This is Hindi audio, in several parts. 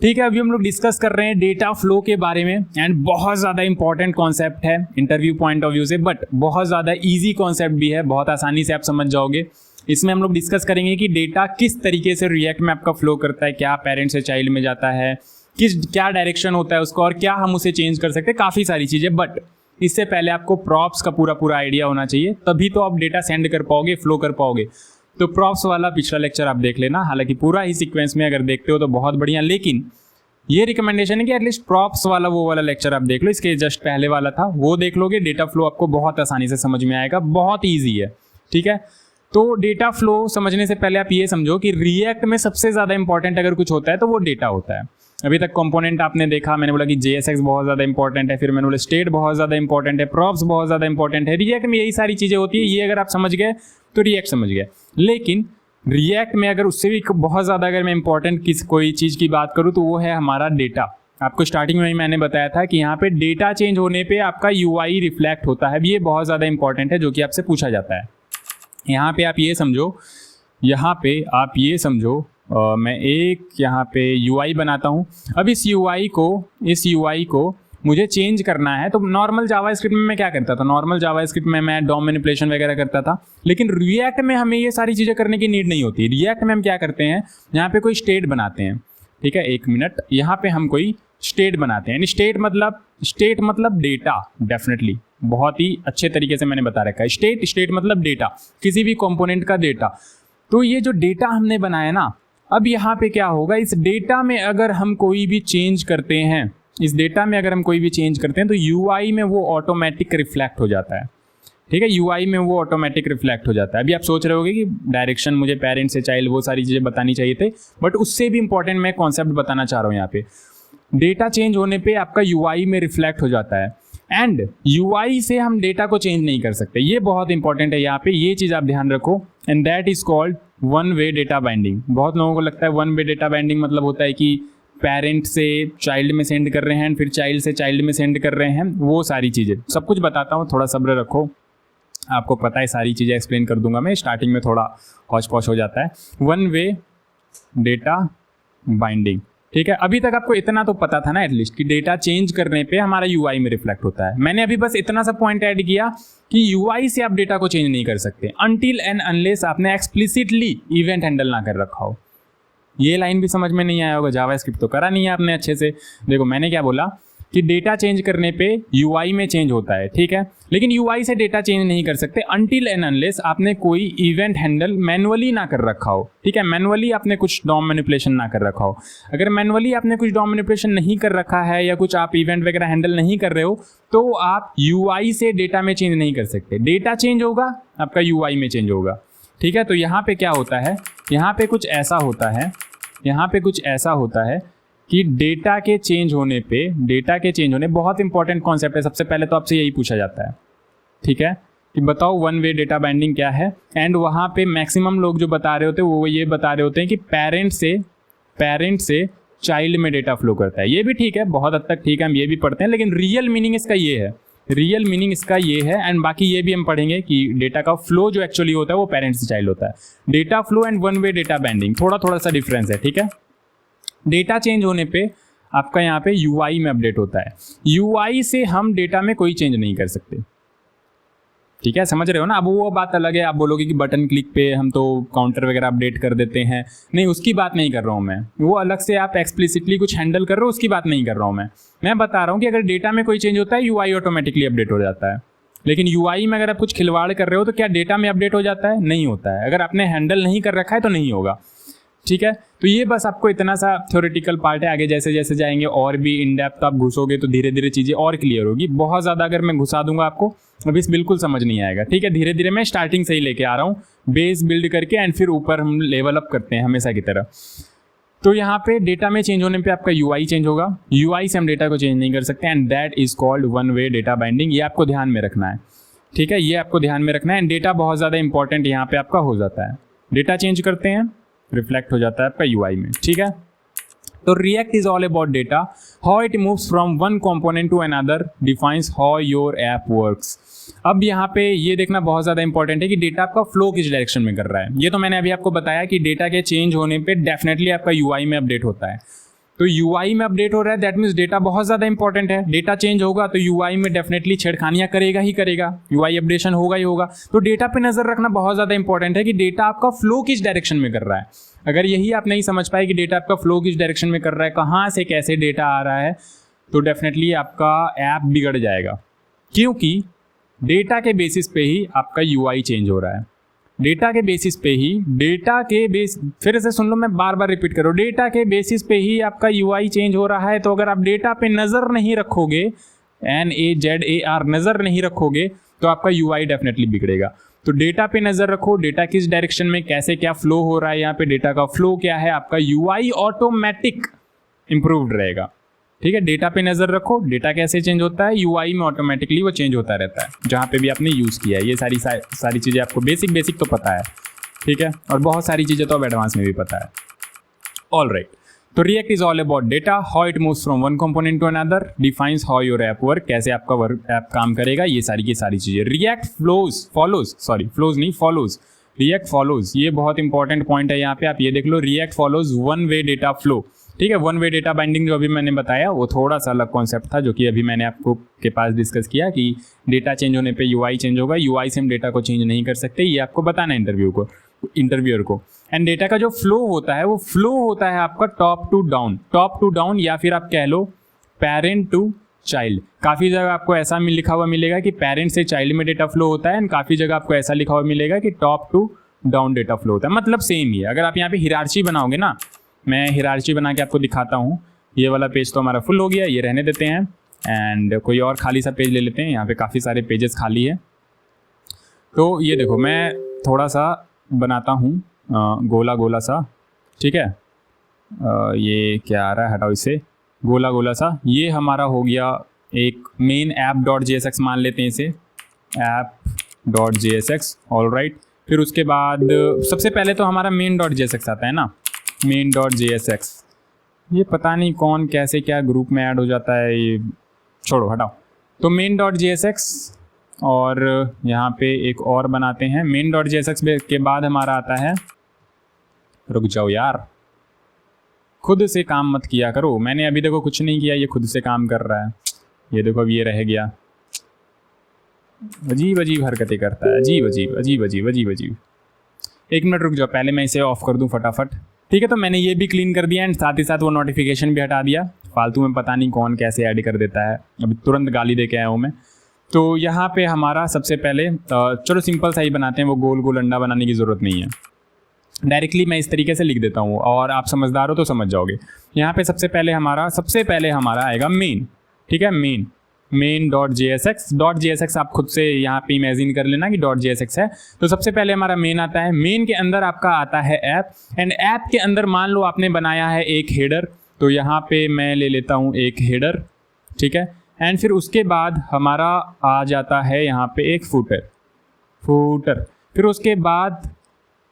ठीक है, अभी हम लोग डिस्कस कर रहे हैं डेटा फ्लो के बारे में एंड बहुत ज़्यादा इंपॉर्टेंट कॉन्सेप्ट है इंटरव्यू पॉइंट ऑफ व्यू से, बट बहुत ज़्यादा इजी कॉन्सेप्ट भी है, बहुत आसानी से आप समझ जाओगे। इसमें हम लोग डिस्कस करेंगे कि डेटा किस तरीके से रिएक्ट में आपका फ्लो करता है, क्या पेरेंट से चाइल्ड में जाता है, क्या डायरेक्शन होता है उसका और क्या हम उसे चेंज कर सकते हैं, काफ़ी सारी चीज़ें। बट इससे पहले आपको प्रॉप्स का पूरा आइडिया होना चाहिए, तभी तो आप डेटा सेंड कर पाओगे, फ्लो कर पाओगे। तो प्रॉप्स वाला पिछला लेक्चर आप देख लेना, हालांकि पूरा ही सीक्वेंस में अगर देखते हो तो बहुत बढ़िया, लेकिन ये रिकमेंडेशन है कि एटलीस्ट प्रॉप्स वाला वो वाला लेक्चर आप देख लो, इसके जस्ट पहले वाला था वो देख लोगे, डेटा फ्लो आपको बहुत आसानी से समझ में आएगा, बहुत ईजी है। ठीक है, तो डेटा फ्लो समझने से पहले आप ये समझो कि रिएक्ट में सबसे ज़्यादा इंपॉर्टेंट अगर कुछ होता है तो वो डेटा होता है। अभी तक कंपोनेंट आपने देखा, मैंने बोला कि JSX बहुत ज़्यादा इंपॉर्टेंट है, फिर मैंने बोला स्टेट बहुत ज़्यादा इंपॉर्टेंट है, प्रॉप्स बहुत ज़्यादा इंपॉर्टेंट है। रिएक्ट में यही सारी चीज़ें होती है, ये अगर आप समझ गए तो रिएक्ट समझ गए। लेकिन रिएक्ट में अगर उससे भी बहुत ज़्यादा अगर मैं इंपॉर्टेंट कोई चीज़ की बात करूँ तो वो है हमारा डेटा। आपको स्टार्टिंग में ही मैंने बताया था कि यहाँ पे डेटा चेंज होने पे आपका UI रिफ्लेक्ट होता है, ये बहुत ज़्यादा इंपॉर्टेंट है जो कि आपसे पूछा जाता है। यहाँ पे आप ये समझो, मैं एक यहाँ पे UI बनाता हूँ। अब इस UI को मुझे चेंज करना है, तो नॉर्मल जावास्क्रिप्ट में मैं क्या करता था, नॉर्मल जावास्क्रिप्ट में मैं डॉम मैनिपुलेशन वगैरह करता था, लेकिन रिएक्ट में हमें ये सारी चीज़ें करने की नीड नहीं होती। रिएक्ट में हम क्या करते हैं, यहाँ पे कोई स्टेट बनाते हैं। ठीक है, एक मिनट, यहाँ पे हम कोई स्टेट बनाते हैं। स्टेट मतलब डेटा, डेफिनेटली बहुत ही अच्छे तरीके से मैंने बता रखा है। स्टेट मतलब डेटा, किसी भी कंपोनेंट का डेटा। तो ये जो डेटा हमने बनाया ना, अब यहाँ पे क्या होगा, इस डेटा में अगर हम कोई भी चेंज करते हैं तो UI में वो ऑटोमेटिक रिफ्लेक्ट हो जाता है। ठीक है, UI में वो ऑटोमेटिक रिफ्लेक्ट हो जाता है। अभी आप सोच रहे होगे कि डायरेक्शन मुझे पेरेंट से चाइल्ड वो सारी चीज़ें बतानी चाहिए थे, बट उससे भी इंपॉर्टेंट मैं कॉन्सेप्ट बताना चाह रहा हूँ। यहाँ पे डेटा चेंज होने पे आपका UI में रिफ्लेक्ट हो जाता है, एंड UI से हम डेटा को चेंज नहीं कर सकते। ये बहुत इंपॉर्टेंट है, यहाँ पे ये चीज़ आप ध्यान रखो, and that is called one way data binding. बहुत लोगों को लगता है वन वे डेटा बाइंडिंग मतलब होता है कि पेरेंट से चाइल्ड में सेंड कर रहे हैं, फिर चाइल्ड से चाइल्ड में सेंड कर रहे हैं, वो सारी चीज़ें सब कुछ बताता हूँ, थोड़ा सब्र रखो, आपको पता है सारी चीज़ें एक्सप्लेन कर दूंगा मैं। स्टार्टिंग में थोड़ा हौच पौच हो जाता है। वन वे डेटा बाइंडिंग, ठीक है, अभी तक आपको इतना तो पता था ना एटलीस्ट कि डेटा चेंज करने पे हमारा UI में रिफ्लेक्ट होता है। मैंने अभी बस इतना सा पॉइंट ऐड किया कि UI से आप डेटा को चेंज नहीं कर सकते अनटिल एंड अनलेस आपने एक्सप्लिसिटली इवेंट हैंडल ना कर रखा हो। ये लाइन भी समझ में नहीं आया होगा, जावास्क्रिप्ट तो करा नहीं है आपने अच्छे से। देखो मैंने क्या बोला कि डेटा चेंज करने पे UI में चेंज होता है, ठीक है, लेकिन UI से डेटा चेंज नहीं कर सकते अनटिल एंड अनलेस आपने कोई इवेंट हैंडल मैनुअली ना कर रखा हो। ठीक है, मैनुअली आपने कुछ डॉम मैनिपुलेशन ना कर रखा हो। अगर मैनुअली आपने कुछ डॉम मैनिपुलेशन नहीं कर रखा है या कुछ आप इवेंट वगैरह हैंडल नहीं कर रहे हो तो आप UI से डेटा में चेंज नहीं कर सकते। डेटा चेंज होगा, आपका UI में चेंज होगा। ठीक है, तो यहाँ पे क्या होता है, यहाँ पे कुछ ऐसा होता है कि डेटा के चेंज होने बहुत इंपॉर्टेंट कॉन्सेप्ट है। सबसे पहले तो आपसे यही पूछा जाता है, ठीक है, कि बताओ वन वे डेटा बाइंडिंग क्या है। एंड वहाँ पे मैक्सिमम लोग जो बता रहे होते हैं वो ये बता रहे होते हैं कि पेरेंट से चाइल्ड में डेटा फ्लो करता है। ये भी ठीक है, बहुत हद तक ठीक है, हम ये भी पढ़ते हैं, लेकिन रियल मीनिंग इसका ये है। एंड बाकी ये भी हम पढ़ेंगे कि डेटा का फ्लो जो एक्चुअली होता है वो पेरेंट से चाइल्ड होता है। Data flow and one way data binding थोड़ा सा डिफरेंस है। ठीक है, डेटा चेंज होने पे आपका यहाँ पे UI में अपडेट होता है। UI से हम डेटा में कोई चेंज नहीं कर सकते। ठीक है, समझ रहे हो ना। अब वो बात अलग है, आप बोलोगे कि बटन क्लिक पे हम तो काउंटर वगैरह अपडेट कर देते हैं, नहीं उसकी बात नहीं कर रहा हूँ मैं। वो अलग से आप एक्सप्लिसिटली कुछ हैंडल कर रहे हो, उसकी बात नहीं कर रहा हूँ मैं बता रहा हूँ कि अगर डेटा में कोई चेंज होता है UI ऑटोमेटिकली अपडेट हो जाता है। लेकिन UI में अगर आप कुछ खिलवाड़ कर रहे हो तो क्या डेटा में अपडेट हो जाता है? नहीं होता है। अगर आपने हैंडल नहीं कर रखा है तो नहीं होगा। ठीक है, तो ये बस आपको इतना सा थ्योरेटिकल पार्ट है। आगे जैसे जैसे जाएंगे और भी इन डेप्थ आप घुसोगे तो धीरे धीरे चीज़ें और क्लियर होगी। बहुत ज़्यादा अगर मैं घुसा दूंगा आपको अभी बिल्कुल समझ नहीं आएगा। ठीक है, धीरे धीरे मैं स्टार्टिंग से ही लेके आ रहा हूँ, बेस बिल्ड करके, एंड फिर ऊपर हम लेवल अप करते हैं हमेशा की तरह। तो यहाँ पे डेटा में चेंज होने पे आपका UI चेंज होगा। UI से हम डेटा को चेंज नहीं कर सकते, and that is called one way data binding. ये आपको ध्यान में रखना है। ठीक है, ये आपको ध्यान में रखना है। एंड डेटा बहुत ज़्यादा इंपॉर्टेंट यहाँ पे आपका हो जाता है। डेटा चेंज करते हैं, रिफ्लेक्ट हो जाता है आपका UI में। ठीक है, तो React is all about data, how it moves from one component to another defines how your app works. अब यहाँ पे ये देखना बहुत ज़्यादा इंपॉर्टेंट है कि डेटा आपका फ्लो किस डायरेक्शन में कर रहा है। ये तो मैंने अभी आपको बताया कि डेटा के चेंज होने पे डेफिनेटली आपका UI में अपडेट होता है। तो यूआई में अपडेट हो रहा है, दैट मीन्स डेटा बहुत ज़्यादा इंपॉर्टेंट है। डेटा चेंज होगा तो यूआई में डेफिनेटली छेड़खानियाँ करेगा ही करेगा, यूआई अपडेशन होगा ही होगा। तो डेटा पे नज़र रखना बहुत ज़्यादा इंपॉर्टेंट है कि डेटा आपका फ्लो किस डायरेक्शन में कर रहा है। अगर यही आप नहीं समझ पाए कि डेटा आपका फ्लो किस डायरेक्शन में कर रहा है, कहाँ से कैसे डेटा आ रहा है, तो डेफिनेटली आपका ऐप बिगड़ जाएगा, क्योंकि डेटा के बेसिस पे ही आपका यूआई चेंज हो रहा है। डेटा के बेसिस पे ही, डेटा के बेस, फिर से सुन लो, मैं बार बार रिपीट करूँ, डेटा के बेसिस पे ही आपका यूआई चेंज हो रहा है। तो अगर आप डेटा पे नज़र नहीं रखोगे, NAZAR नज़र नहीं रखोगे, तो आपका यूआई डेफिनेटली बिगड़ेगा। तो डेटा पे नज़र रखो, डेटा किस डायरेक्शन में कैसे क्या फ्लो हो रहा है, यहाँ पे डेटा का फ्लो क्या है, आपका यूआई ऑटोमेटिक इंप्रूव्ड रहेगा। ठीक है, डेटा पे नज़र रखो, डेटा कैसे चेंज होता है, यूआई में ऑटोमेटिकली वो चेंज होता रहता है, जहाँ पे भी आपने यूज़ किया है। ये सारी चीज़ें आपको बेसिक तो पता है, ठीक है, और बहुत सारी चीज़ें तो अब एडवांस में भी पता है। ऑल राइट, तो React is all about data, how it moves from one component to another, defines how your app work, कैसे आपका ऐप काम करेगा, ये सारी की सारी चीज़ें। रिएक्ट फॉलोज, रिएक्ट फॉलोज, ये बहुत इंपॉर्टेंट पॉइंट है यहाँ पे, आप ये देख लो, React follows one way data flow. ठीक है, वन वे डेटा बाइंडिंग जो अभी मैंने बताया वो थोड़ा सा अलग कॉन्सेप्ट था, जो कि अभी मैंने आपको के पास डिस्कस किया कि डेटा चेंज होने पे यूआई चेंज होगा, यूआई से हम डेटा को चेंज नहीं कर सकते, ये आपको बताना है इंटरव्यूअर को। एंड डेटा का जो फ्लो होता है वो फ्लो होता है आपका टॉप टू डाउन, या फिर आप कह लो पेरेंट टू चाइल्ड। काफ़ी जगह आपको ऐसा लिखा हुआ मिलेगा कि पेरेंट से चाइल्ड में डेटा फ्लो होता है, एंड काफ़ी जगह आपको ऐसा लिखा हुआ मिलेगा कि top to down data flow होता है। मतलब सेम ही है। अगर आप यहाँ पे हिरार्ची बनाओगे ना, मैं हिरार्ची बना के आपको दिखाता हूँ। ये वाला पेज तो हमारा फुल हो गया, ये रहने देते हैं, एंड कोई और खाली सा पेज ले लेते हैं। यहाँ पे काफ़ी सारे पेजेस खाली है। तो ये देखो, मैं थोड़ा सा बनाता हूँ गोला सा, ठीक है। ये क्या आ रहा है, हटाओ इसे, गोला सा। ये हमारा हो गया एक मेन app.jsx मान लेते हैं इसे, app.jsx। ऑल राइट, फिर उसके बाद सबसे पहले तो हमारा main.jsx आता है ना, main.jsx। ये पता नहीं कौन कैसे क्या ग्रुप में ऐड हो जाता है, ये छोड़ो, हटाओ। तो main.jsx, और यहाँ पे एक और बनाते हैं main.jsx के बाद हमारा आता है, रुक जाओ यार, खुद से काम मत किया करो। मैंने अभी देखो कुछ नहीं किया, ये खुद से काम कर रहा है। ये देखो अब ये रह गया, अजीब हरकतें करता है, अजीब। एक मिनट रुक जाओ, पहले मैं इसे ऑफ कर दूं फटाफट। ठीक है, तो मैंने ये भी क्लीन कर दिया, एंड साथ ही साथ वो नोटिफिकेशन भी हटा दिया। फालतू में पता नहीं कौन कैसे ऐड कर देता है, अभी तुरंत गाली दे के आया हूँ मैं। तो यहाँ पे हमारा सबसे पहले चलो सिंपल सा ही बनाते हैं, वो गोल अंडा बनाने की ज़रूरत नहीं है। डायरेक्टली मैं इस तरीके से लिख देता हूँ, और आप समझदार हो तो समझ जाओगे। यहाँ पे सबसे पहले हमारा आएगा मेन। ठीक है, main.jsx आप खुद से यहाँ पे इमेजिन कर लेना कि .jsx है। तो सबसे पहले हमारा मेन आता है, मेन के अंदर आपका आता है ऐप, एंड ऐप के अंदर मान लो आपने बनाया है एक हेडर, तो यहाँ पे मैं ले लेता हूँ एक हेडर। ठीक है, एंड फिर उसके बाद हमारा आ जाता है यहाँ पे एक फूटर। फिर उसके बाद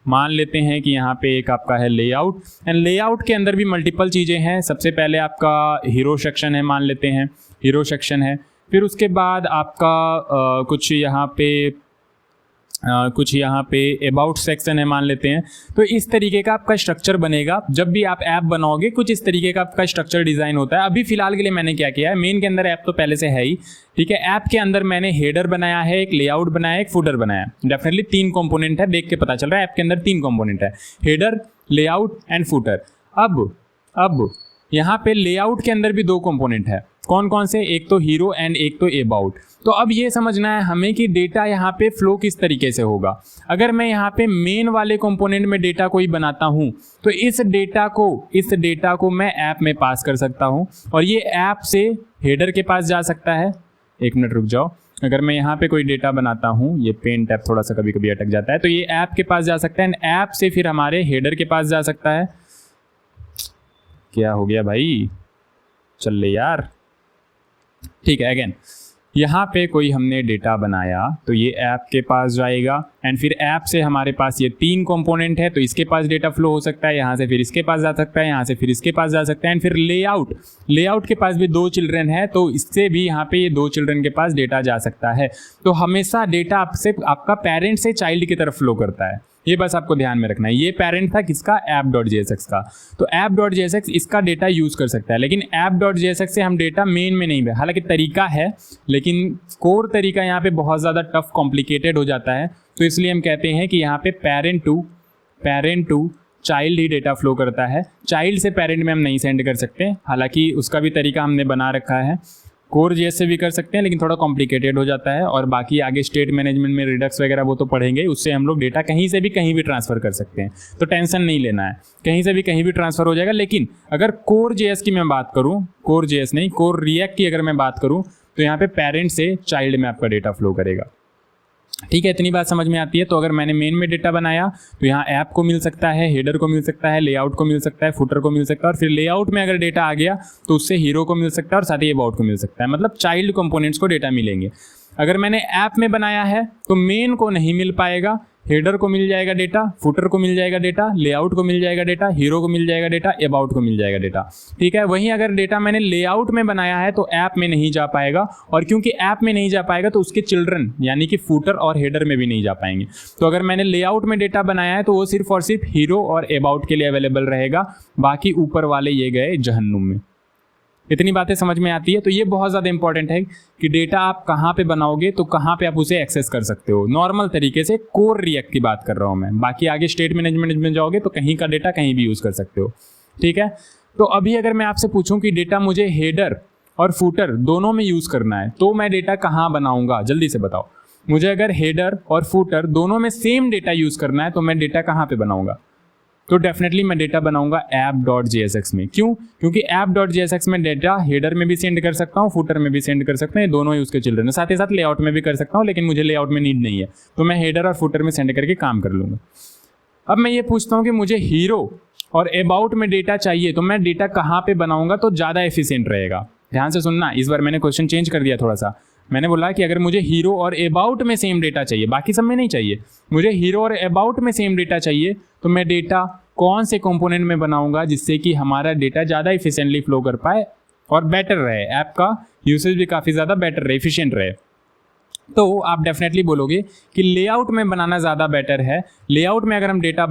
मान लेते हैं कि यहाँ पे एक आपका है लेआउट, एंड लेआउट के अंदर भी मल्टीपल चीज़ें हैं। सबसे पहले आपका हीरो सेक्शन है, मान लेते हैं हीरो सेक्शन है। फिर उसके बाद आपका कुछ यहाँ पे अबाउट सेक्शन है, मान लेते हैं। तो इस तरीके का आपका स्ट्रक्चर बनेगा। जब भी आप ऐप बनाओगे कुछ इस तरीके का आपका स्ट्रक्चर डिज़ाइन होता है। अभी फिलहाल के लिए मैंने क्या किया है, मेन के अंदर ऐप तो पहले से है ही, ठीक है। ऐप के अंदर मैंने हेडर बनाया है, एक लेआउट बनाया, एक फुटर बनाया। डेफिनेटली 3 कंपोनेंट है, देख के पता चल रहा है ऐप के अंदर 3 कंपोनेंट है, हेडर, लेआउट एंड फुटर। अब यहाँ पे लेआउट के अंदर भी 2 कंपोनेंट है। कौन से, एक तो हीरो एंड एक तो अबाउट। तो अब ये समझना है हमें कि डेटा यहाँ पे फ्लो किस तरीके से होगा। अगर मैं यहाँ पे मेन वाले कंपोनेंट में डेटा कोई बनाता हूँ, तो इस डेटा को मैं ऐप में पास कर सकता हूँ, और ये ऐप से हेडर के पास जा सकता है। एक मिनट रुक जाओ, अगर मैं यहाँ पे कोई डेटा बनाता हूँ, ये पेन टैब थोड़ा सा कभी कभी अटक जाता है, तो ये ऐप के पास जा सकता है, ऐप से फिर हमारे हेडर के पास जा सकता है। क्या हो गया भाई, चल ले यार। ठीक है, अगेन यहाँ पे कोई हमने डेटा बनाया तो ये ऐप के पास जाएगा, एंड फिर ऐप से हमारे पास ये 3 कंपोनेंट है, तो इसके पास डेटा फ्लो हो सकता है, यहाँ से फिर इसके पास जा सकता है, यहाँ से फिर इसके पास जा सकता है। एंड फिर लेआउट के पास भी 2 चिल्ड्रन है, तो इससे भी यहाँ पे ये 2 चिल्ड्रन के पास डेटा जा सकता है। तो हमेशा डेटा आपका पेरेंट से चाइल्ड की तरफ फ्लो करता है, ये बस आपको ध्यान में रखना है। ये पेरेंट था किसका, app.jsx का। तो app.jsx इसका डेटा यूज़ कर सकता है, लेकिन app.jsx से हम डेटा मेन में नहीं, हालांकि तरीका है लेकिन कोर तरीका यहाँ पे बहुत ज़्यादा टफ कॉम्प्लिकेटेड हो जाता है। तो इसलिए हम कहते हैं कि यहाँ पे पेरेंट टू चाइल्ड ही डेटा फ्लो करता है। चाइल्ड से पेरेंट में हम नहीं सेंड कर सकते, हालांकि उसका भी तरीका हमने बना रखा है। कोर जेएस से भी कर सकते हैं लेकिन थोड़ा कॉम्प्लिकेटेड हो जाता है। और बाकी आगे स्टेट मैनेजमेंट में रिडक्स वगैरह वो तो पढ़ेंगे, उससे हम लोग डेटा कहीं से भी कहीं भी ट्रांसफ़र कर सकते हैं, तो टेंशन नहीं लेना है, कहीं से भी कहीं भी ट्रांसफ़र हो जाएगा। लेकिन अगर कोर जेएस की मैं बात करूँ, कोर जेएस नहीं, कोर रिएक्ट की अगर मैं बात करूँ, तो यहाँ पे पेरेंट से चाइल्ड में आपका डेटा फ्लो करेगा। ठीक है, इतनी बात समझ में आती है। तो अगर मैंने मेन में डेटा बनाया तो यहाँ ऐप को मिल सकता है, हेडर को मिल सकता है, लेआउट को मिल सकता है, फुटर को मिल सकता है, और फिर लेआउट में अगर डेटा आ गया तो उससे हीरो को मिल सकता है और साथ ही अबाउट को मिल सकता है। मतलब चाइल्ड कंपोनेंट्स को डेटा मिलेंगे। अगर मैंने ऐप में बनाया है तो मेन को नहीं मिल पाएगा, हेडर को मिल जाएगा डेटा, फुटर को मिल जाएगा डेटा, लेआउट को मिल जाएगा डेटा, हीरो को मिल जाएगा डेटा, अबाउट को मिल जाएगा डेटा। ठीक है, वहीं अगर डेटा मैंने लेआउट में बनाया है तो ऐप में नहीं जा पाएगा, और क्योंकि ऐप में नहीं जा पाएगा तो उसके चिल्ड्रन यानी कि फुटर और हेडर में भी नहीं जा पाएंगे। तो अगर मैंने लेआउट में डेटा बनाया है तो वो सिर्फ और सिर्फ हीरो और अबाउट के लिए अवेलेबल रहेगा, बाकी ऊपर वाले ये गए जहन्नुम में। इतनी बातें समझ में आती है। तो ये बहुत ज़्यादा इंपॉर्टेंट है कि डेटा आप कहाँ पे बनाओगे तो कहाँ पे आप उसे एक्सेस कर सकते हो। नॉर्मल तरीके से कोर रिएक्ट की बात कर रहा हूँ मैं, बाकी आगे स्टेट मैनेजमेंट में जाओगे तो कहीं का डेटा कहीं भी यूज़ कर सकते हो। ठीक है, तो अभी अगर मैं आपसे पूछूं कि डेटा मुझे हेडर और फुटर दोनों में यूज़ करना है तो मैं डेटा कहाँ बनाऊँगा, जल्दी से बताओ। मुझे अगर हेडर और फुटर दोनों में सेम डेटा यूज़ करना है तो मैं डेटा कहाँ पर बनाऊँगा? तो डेफिनेटली मैं डेटा बनाऊंगा app.jsx में। क्यों? क्योंकि app.jsx में डेटा हेडर में भी सेंड कर सकता हूँ, फुटर में भी सेंड कर सकता हूँ, ये दोनों ही उसके चिल्ड्रन है। साथ ही साथ लेआउट में भी कर सकता हूँ, लेकिन मुझे लेआउट में नीड नहीं है, तो मैं हेडर और फुटर में सेंड करके काम कर लूँगा। अब मैं ये पूछता हूँ कि मुझे हीरो और अबाउट में डेटा चाहिए, तो मैं डेटा कहाँ पर बनाऊँगा तो ज़्यादा एफिशिएंट रहेगा? ध्यान से सुनना, इस बार मैंने क्वेश्चन चेंज कर दिया थोड़ा सा। मैंने बोला कि अगर मुझे हीरो और अबाउट में सेम डेटा चाहिए, बाकी सब में नहीं चाहिए, मुझे हीरो और अबाउट में सेम डेटा चाहिए, तो मैं डेटा कौन से कंपोनेंट में बनाऊंगा जिससे कि हमारा डेटा ज़्यादा इफिशिएंटली फ्लो कर पाए और बेटर रहे, ऐप का यूसेज भी काफ़ी ज़्यादा बेटर रहे, इफिशिएंट रहे। तो आप डेफिनेटली बोलोगे कि लेआउट में बनाना ज़्यादा बेटर है। लेआउट में अगर हम डेटा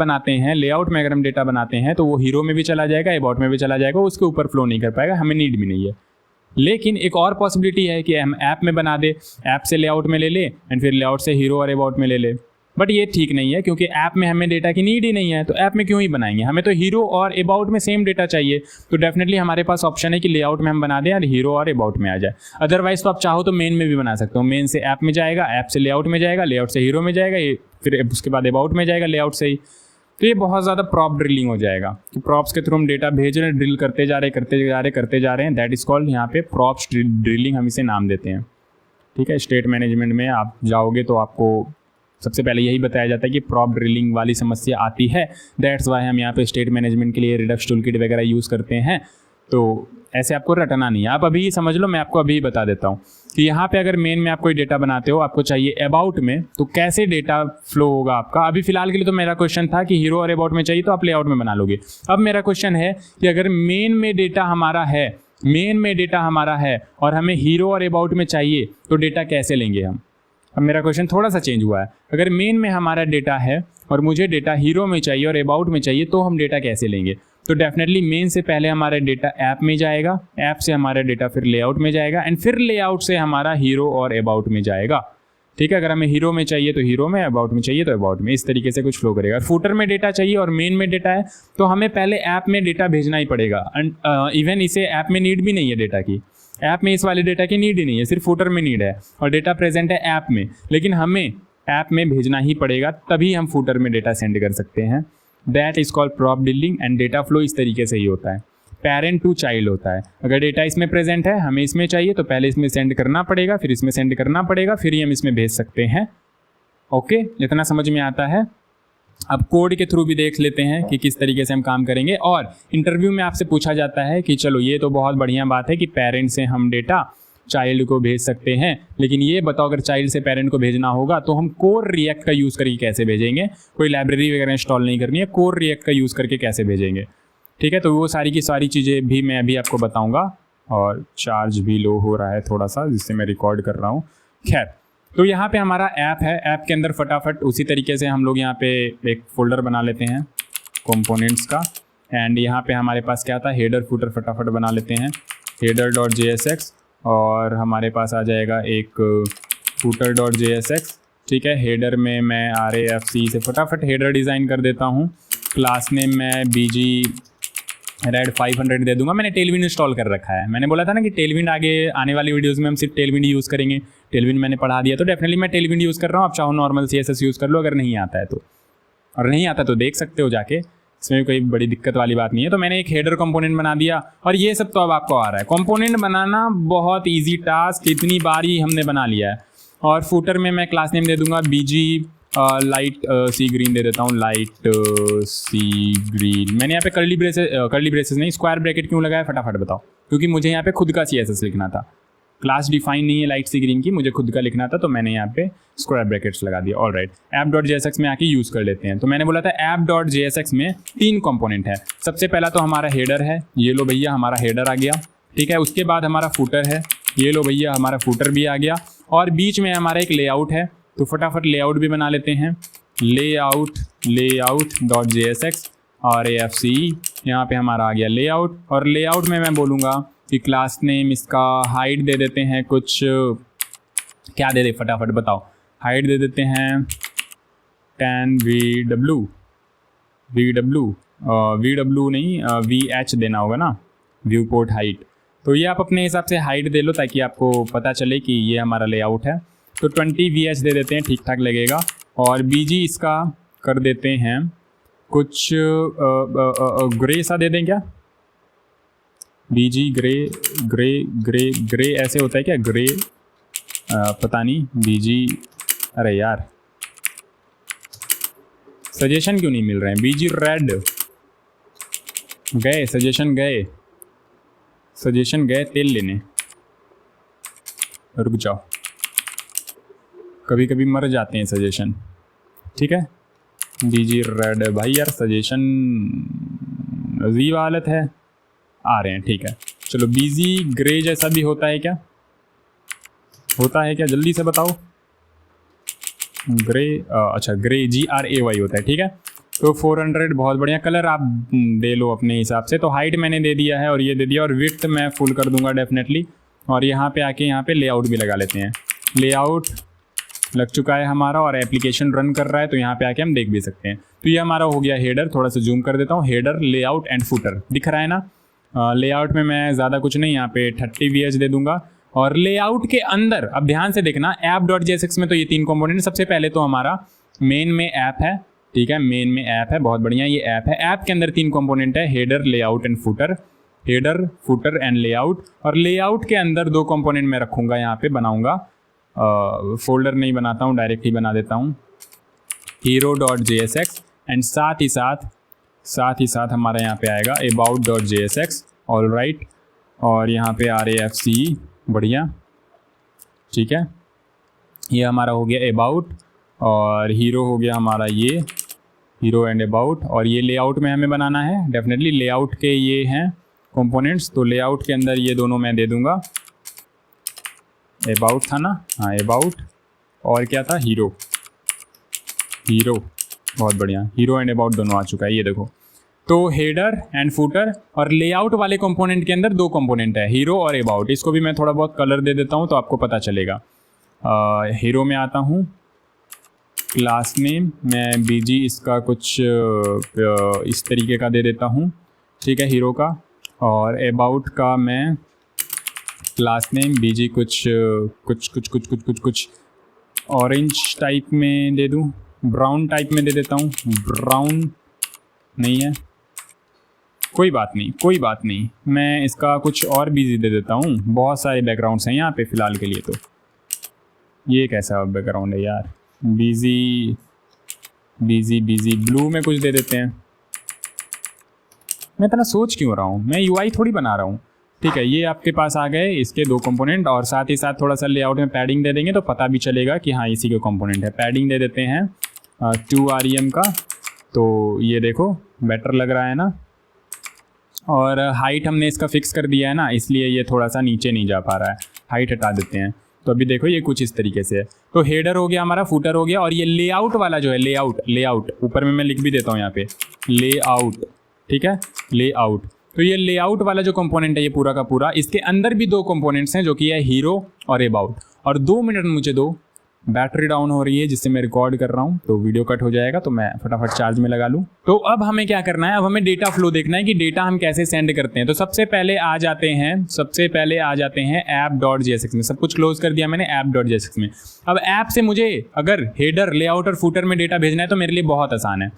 बनाते हैं तो वो हीरो में भी चला जाएगा, अबाउट में भी चला जाएगा, उसके ऊपर फ्लो नहीं कर पाएगा, हमें नीड भी नहीं है। लेकिन एक और पॉसिबिलिटी है कि हम ऐप में बना दे, ऐप से लेआउट में ले ले एंड फिर लेआउट से हीरो और अबाउट में ले ले, बट ये ठीक नहीं है क्योंकि ऐप में हमें डेटा की नीड ही नहीं है, तो ऐप में क्यों ही बनाएंगे? हमें तो हीरो और अबाउट में सेम डेटा चाहिए, तो डेफिनेटली हमारे पास ऑप्शन है कि लेआउट में हम बना दें और हीरो और अबाउट में आ जाए। अदरवाइज तो आप चाहो तो मेन में भी बना सकते हो, मेन से ऐप में जाएगा, ऐप से लेआउट में जाएगा, लेआउट से हीरो में जाएगा, फिर उसके बाद अबाउट में जाएगा लेआउट से ही। तो ये बहुत ज़्यादा प्रॉप ड्रिलिंग हो जाएगा कि प्रॉप्स के थ्रू हम डेटा भेज रहे हैं, ड्रिल करते जा रहे हैं, दैट इज़ कॉल्ड यहाँ पे प्रॉप्स ड्रिलिंग, हम इसे नाम देते हैं। ठीक है, स्टेट मैनेजमेंट में आप जाओगे तो आपको सबसे पहले यही बताया जाता है कि प्रॉप ड्रिलिंग वाली समस्या आती है, दैट्स वाई हम यहाँ पे स्टेट मैनेजमेंट के लिए रिडक्स टूलकिट वगैरह यूज़ करते हैं। तो ऐसे आपको रटना नहीं है, आप अभी समझ लो, मैं आपको अभी बता देता हूँ कि यहाँ पे अगर मेन में आप कोई डेटा बनाते हो, आपको चाहिए अबाउट में, तो कैसे डेटा फ्लो होगा आपका। अभी फिलहाल के लिए तो मेरा क्वेश्चन था कि हीरो और अबाउट में चाहिए तो आप लेआउट में बना लोगे। अब मेरा क्वेश्चन है कि अगर मेन में डेटा हमारा है और हमें हीरो और अबाउट में चाहिए तो डेटा कैसे लेंगे हम? अब मेरा क्वेश्चन थोड़ा सा चेंज हुआ है। अगर मेन में हमारा डेटा है और मुझे डेटा हीरो में चाहिए और अबाउट में चाहिए तो हम डेटा कैसे लेंगे? तो डेफिनेटली मेन से पहले हमारा डेटा ऐप में जाएगा, ऐप से हमारा डेटा फिर लेआउट में जाएगा एंड फिर लेआउट से हमारा हीरो और अबाउट में जाएगा। ठीक है, अगर हमें हीरो में चाहिए तो हीरो में, अबाउट में चाहिए तो अबाउट में, इस तरीके से कुछ फ्लो करेगा। और फुटर में डेटा चाहिए और मेन में डेटा है तो हमें पहले ऐप में डेटा भेजना ही पड़ेगा। एंड इवन इसे ऐप में नीड भी नहीं है डेटा की, ऐप में इस वाले डेटा की नीड ही नहीं है, सिर्फ फुटर में नीड है और डेटा प्रेजेंट है ऐप में, लेकिन हमें ऐप में भेजना ही पड़ेगा, तभी हम फुटर में डेटा सेंड कर सकते हैं। That is called prop drilling and data flow इस तरीके से ही होता है, पेरेंट टू चाइल्ड होता है। अगर डेटा इसमें प्रेजेंट है, हमें इसमें चाहिए, तो पहले इसमें सेंड करना पड़ेगा, फिर इसमें सेंड करना पड़ेगा, फिर ही हम इसमें भेज सकते हैं। ओके, इतना समझ में आता है। अब कोड के थ्रू भी देख लेते हैं कि किस तरीके से हम काम करेंगे। और इंटरव्यू में आपसे पूछा जाता है कि चलो ये तो बहुत बढ़िया बात है कि पेरेंट से हम डेटा चाइल्ड को भेज सकते हैं, लेकिन ये बताओ अगर चाइल्ड से पेरेंट को भेजना होगा तो हम कोर रिएक्ट का यूज़ करके कैसे भेजेंगे? कोई लाइब्रेरी वगैरह इंस्टॉल नहीं करनी है, कोर रिएक्ट का यूज़ करके कैसे भेजेंगे? ठीक है, तो वो सारी की सारी चीज़ें भी मैं अभी आपको बताऊँगा। और चार्ज भी लो हो रहा है थोड़ा सा, जिससे मैं रिकॉर्ड कर रहा हूँ। खैर, तो यहाँ पे हमारा ऐप है, ऐप के अंदर फटाफट उसी तरीके से हम लोग यहाँ पे एक फोल्डर बना लेते हैं कंपोनेंट्स का। एंड यहाँ पे हमारे पास क्या था, हेडर फुटर फटाफट बना लेते हैं, header.jsx, और हमारे पास आ जाएगा एक footer.jsx। ठीक है, हेडर में मैं RAFC से फटाफट हेडर डिज़ाइन कर देता हूँ। क्लास नेम मैं BG रेड 500 दे दूंगा। मैंने टेलविंड इंस्टॉल कर रखा है। मैंने बोला था ना कि टेलविंड आगे आने वाली वीडियोस में हम सिर्फ टेलविंड यूज़ करेंगे। टेलविंड मैंने पढ़ा दिया, तो डेफिनेटली मैं टेलविंड यूज़ कर रहा हूँ। आप चाहो नॉर्मल CSS यूज़ कर लो अगर नहीं आता है तो, और नहीं आता तो देख सकते हो जाके, इसमें कोई बड़ी दिक्कत वाली बात नहीं है। तो मैंने एक हेडर कंपोनेंट बना दिया, और ये सब तो अब आपको आ रहा है। कंपोनेंट बनाना बहुत ईजी टास्क, इतनी बार ही हमने बना लिया है। और फूटर में मैं क्लास नेम दे दूंगा BG लाइट सी ग्रीन दे देता हूँ, लाइट सी ग्रीन। मैंने यहाँ पे कर्ली ब्रेसेस नहीं, स्क्वायर ब्रैकेट क्यों लगाया फटाफट बताओ, क्योंकि मुझे यहाँ पे खुद का CSS लिखना था। क्लास डिफाइन नहीं है लाइट सी ग्रीन की, मुझे खुद का लिखना था, तो मैंने यहाँ पे स्क्वायर ब्रैकेट्स लगा दिया। ऑल राइट, app.jsx में आके यूज़ कर लेते हैं। तो मैंने बोला था app.jsx में 3 कंपोनेंट है। सबसे पहला तो हमारा हेडर है, ये लो भैया हमारा हेडर आ गया। ठीक है, उसके बाद हमारा फूटर है, ये लो भैया हमारा फूटर भी आ गया। और बीच में हमारा एक लेआउट है, तो फटाफट लेआउट भी बना लेते हैं, layout.jsx और AFC। यहाँ पे हमारा आ गया लेआउट। और लेआउट में मैं बोलूँगा कि क्लास नेम इसका हाइट दे देते हैं, कुछ क्या दे दे फटाफट बताओ। हाइट दे देते हैं 10 VW नहीं, VH देना होगा ना, व्यू पोर्ट हाइट। तो ये आप अपने हिसाब से हाइट दे लो ताकि आपको पता चले कि ये हमारा लेआउट है। तो 20 VH दे देते हैं, ठीक ठाक लगेगा। और BG इसका कर देते हैं कुछ ग्रे सा दे दें क्या, BG ग्रे ऐसे होता है क्या, ग्रे पता नहीं BG। अरे यार सजेशन क्यों नहीं मिल रहे हैं। BG रेड गए, सजेशन गए तेल लेने, रुक जाओ, कभी कभी मर जाते हैं सजेशन। ठीक है, BG रेड भाई यार सजेशन अजीब हालत है, आ रहे हैं। ठीक है चलो, BG ग्रे जैसा भी होता है क्या, जल्दी से बताओ। ग्रे अच्छा ग्रे GRAY होता है। ठीक है, तो 400 बहुत बढ़िया। कलर आप दे लो अपने हिसाब से। तो हाइट मैंने दे दिया है और ये दे दिया, और विड्थ मैं फुल कर दूंगा डेफिनेटली। और यहाँ पे आके यहाँ पे लेआउट भी लगा लेते हैं। लेआउट लग चुका है हमारा और एप्लीकेशन रन कर रहा है, तो यहाँ पे आके हम देख भी सकते हैं। तो ये हमारा हो गया हेडर। थोड़ा सा जूम कर देता हूँ, हेडर लेआउट एंड फुटर दिख रहा है ना। लेआउट में मैं ज़्यादा कुछ नहीं, यहाँ पे 30 VH दे दूंगा। और लेआउट के अंदर अब ध्यान से देखना, app.jsx में तो ये 3 कंपोनेंट। सबसे पहले तो हमारा मेन में ऐप है। ठीक है, मेन में ऐप है, बहुत बढ़िया ये ऐप है। ऐप के अंदर 3 कंपोनेंट है, header layout and footer, header footer and layout. और लेआउट के अंदर 2 कंपोनेंट मैं रखूँगा, यहाँ पे बनाऊँगा, फोल्डर नहीं बनाता हूँ, डायरेक्ट ही बना देता हूँ, hero.jsx। एंड साथ ही साथ हमारा यहाँ पे आएगा about.jsx। ऑल राइट, और यहाँ पे RAFC, बढ़िया। ठीक है, ये हमारा हो गया अबाउट, और हीरो हो गया हमारा ये हीरो एंड अबाउट। और ये लेआउट में हमें बनाना है, डेफिनेटली लेआउट के ये हैं कंपोनेंट्स, तो लेआउट के अंदर ये दोनों मैं दे दूंगा। अबाउट था ना, हाँ अबाउट, और क्या था, हीरो, बहुत बढ़िया, हीरो एंड अबाउट दोनों आ चुका है, ये देखो। तो हेडर एंड फुटर और लेआउट वाले कंपोनेंट के अंदर 2 कंपोनेंट है, हीरो और अबाउट। इसको भी मैं थोड़ा बहुत कलर दे देता हूँ तो आपको पता चलेगा। हीरो में आता हूँ, क्लास नेम मैं BG इसका कुछ इस तरीके का दे देता हूँ। ठीक है, हीरो का। और अबाउट का मैं क्लास नेम BG कुछ ऑरेंज टाइप में दे दूँ, ब्राउन टाइप में दे देता हूँ। ब्राउन नहीं है, कोई बात नहीं, मैं इसका कुछ और BG दे देता हूँ। बहुत सारे बैकग्राउंड्स हैं यहाँ पे फ़िलहाल के लिए। तो ये कैसा बैकग्राउंड है यार, BG ब्लू में कुछ दे देते हैं। मैं इतना सोच क्यों रहा हूँ, मैं UI थोड़ी बना रहा हूँ। ठीक है, ये आपके पास आ गए इसके 2 कंपोनेंट। और साथ ही साथ थोड़ा सा लेआउट में पैडिंग दे देंगे तो पता भी चलेगा कि हाँ इसी के कंपोनेंट है। पैडिंग दे देते हैं 2 REM का, तो ये देखो बेटर लग रहा है ना। और हाइट हमने इसका फिक्स कर दिया है ना, इसलिए ये थोड़ा सा नीचे नहीं जा पा रहा है, हाइट हटा देते हैं। तो अभी देखो ये कुछ इस तरीके से है। तो हेडर हो गया हमारा, फुटर हो गया, और ये लेआउट वाला जो है, लेआउट ऊपर में मैं लिख भी देता हूँ यहाँ पे लेआउट, ठीक है, लेआउट। तो ये लेआउट वाला जो कंपोनेंट है ये पूरा का पूरा, इसके अंदर भी दो कंपोनेंट्स हैं जो कि है हीरो और अबाउट। और 2 मिनट मुझे दो, बैटरी डाउन हो रही है जिससे मैं रिकॉर्ड कर रहा हूँ, तो वीडियो कट हो जाएगा, तो मैं फटाफट चार्ज में लगा लूँ। तो अब हमें क्या करना है, अब हमें डेटा फ्लो देखना है कि डेटा हम कैसे सेंड करते हैं। तो सबसे पहले आ जाते हैं app.jsx में। सब कुछ क्लोज कर दिया मैंने app.jsx में। अब ऐप से मुझे अगर हेडर, लेआउट और फुटर में डेटा भेजना है तो मेरे लिए बहुत आसान है।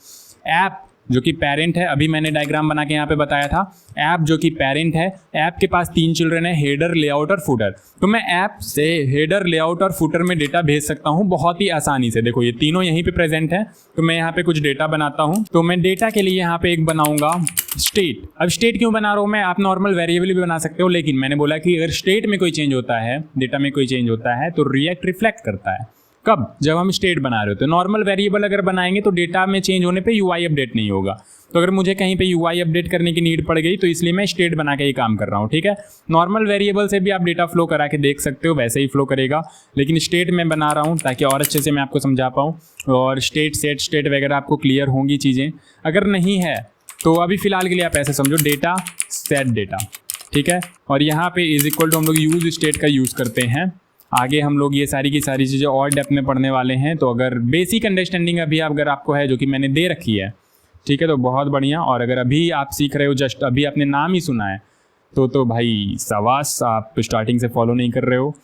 ऐप जो कि पेरेंट है, अभी मैंने डायग्राम बना के यहाँ पे बताया था, ऐप जो कि पेरेंट है, ऐप के पास 3 चिल्ड्रन है, हेडर, लेआउट और फुटर। तो मैं ऐप से हेडर, लेआउट और फुटर में डेटा भेज सकता हूँ बहुत ही आसानी से। देखो ये तीनों यहीं पे प्रेजेंट है, तो मैं यहाँ पे कुछ डेटा बनाता हूँ। तो मैं डेटा के लिए यहाँ पे एक बनाऊंगा स्टेट। अब स्टेट क्यों बना रहा हूँ मैं, आप नॉर्मल वेरिएबल भी बना सकते हो, लेकिन मैंने बोला कि अगर स्टेट में कोई चेंज होता है, डेटा में कोई चेंज होता है, तो रिएक्ट रिफ्लेक्ट करता है। कब, जब हम स्टेट बना रहे हो। तो नॉर्मल वेरिएबल अगर बनाएंगे तो डेटा में चेंज होने पे यूआई अपडेट नहीं होगा। तो अगर मुझे कहीं पे यूआई अपडेट करने की नीड पड़ गई तो इसलिए मैं स्टेट बना के ही काम कर रहा हूँ, ठीक है। नॉर्मल वेरिएबल से भी आप डेटा फ्लो करा के देख सकते हो, वैसे ही फ्लो करेगा, लेकिन स्टेट में बना रहा हूँ ताकि और अच्छे से मैं आपको समझा पाऊँ। और स्टेट, सेट, स्टेट वगैरह आपको क्लियर होंगी चीज़ें। अगर नहीं है तो अभी फिलहाल के लिए आप ऐसे समझो, डेटा सेट डेटा, ठीक है। और यहाँ पे इज इक्वल टू हम लोग यूज स्टेट का यूज़ करते हैं। आगे हम लोग ये सारी की सारी चीज़ें और डेप्थ में पढ़ने वाले हैं। तो अगर बेसिक अंडरस्टैंडिंग अभी अगर आपको है, जो कि मैंने दे रखी है, ठीक है, तो बहुत बढ़िया। और अगर अभी आप सीख रहे हो, जस्ट अभी आपने नाम ही सुना है, तो भाई सवास, आप स्टार्टिंग से फॉलो नहीं कर रहे हो,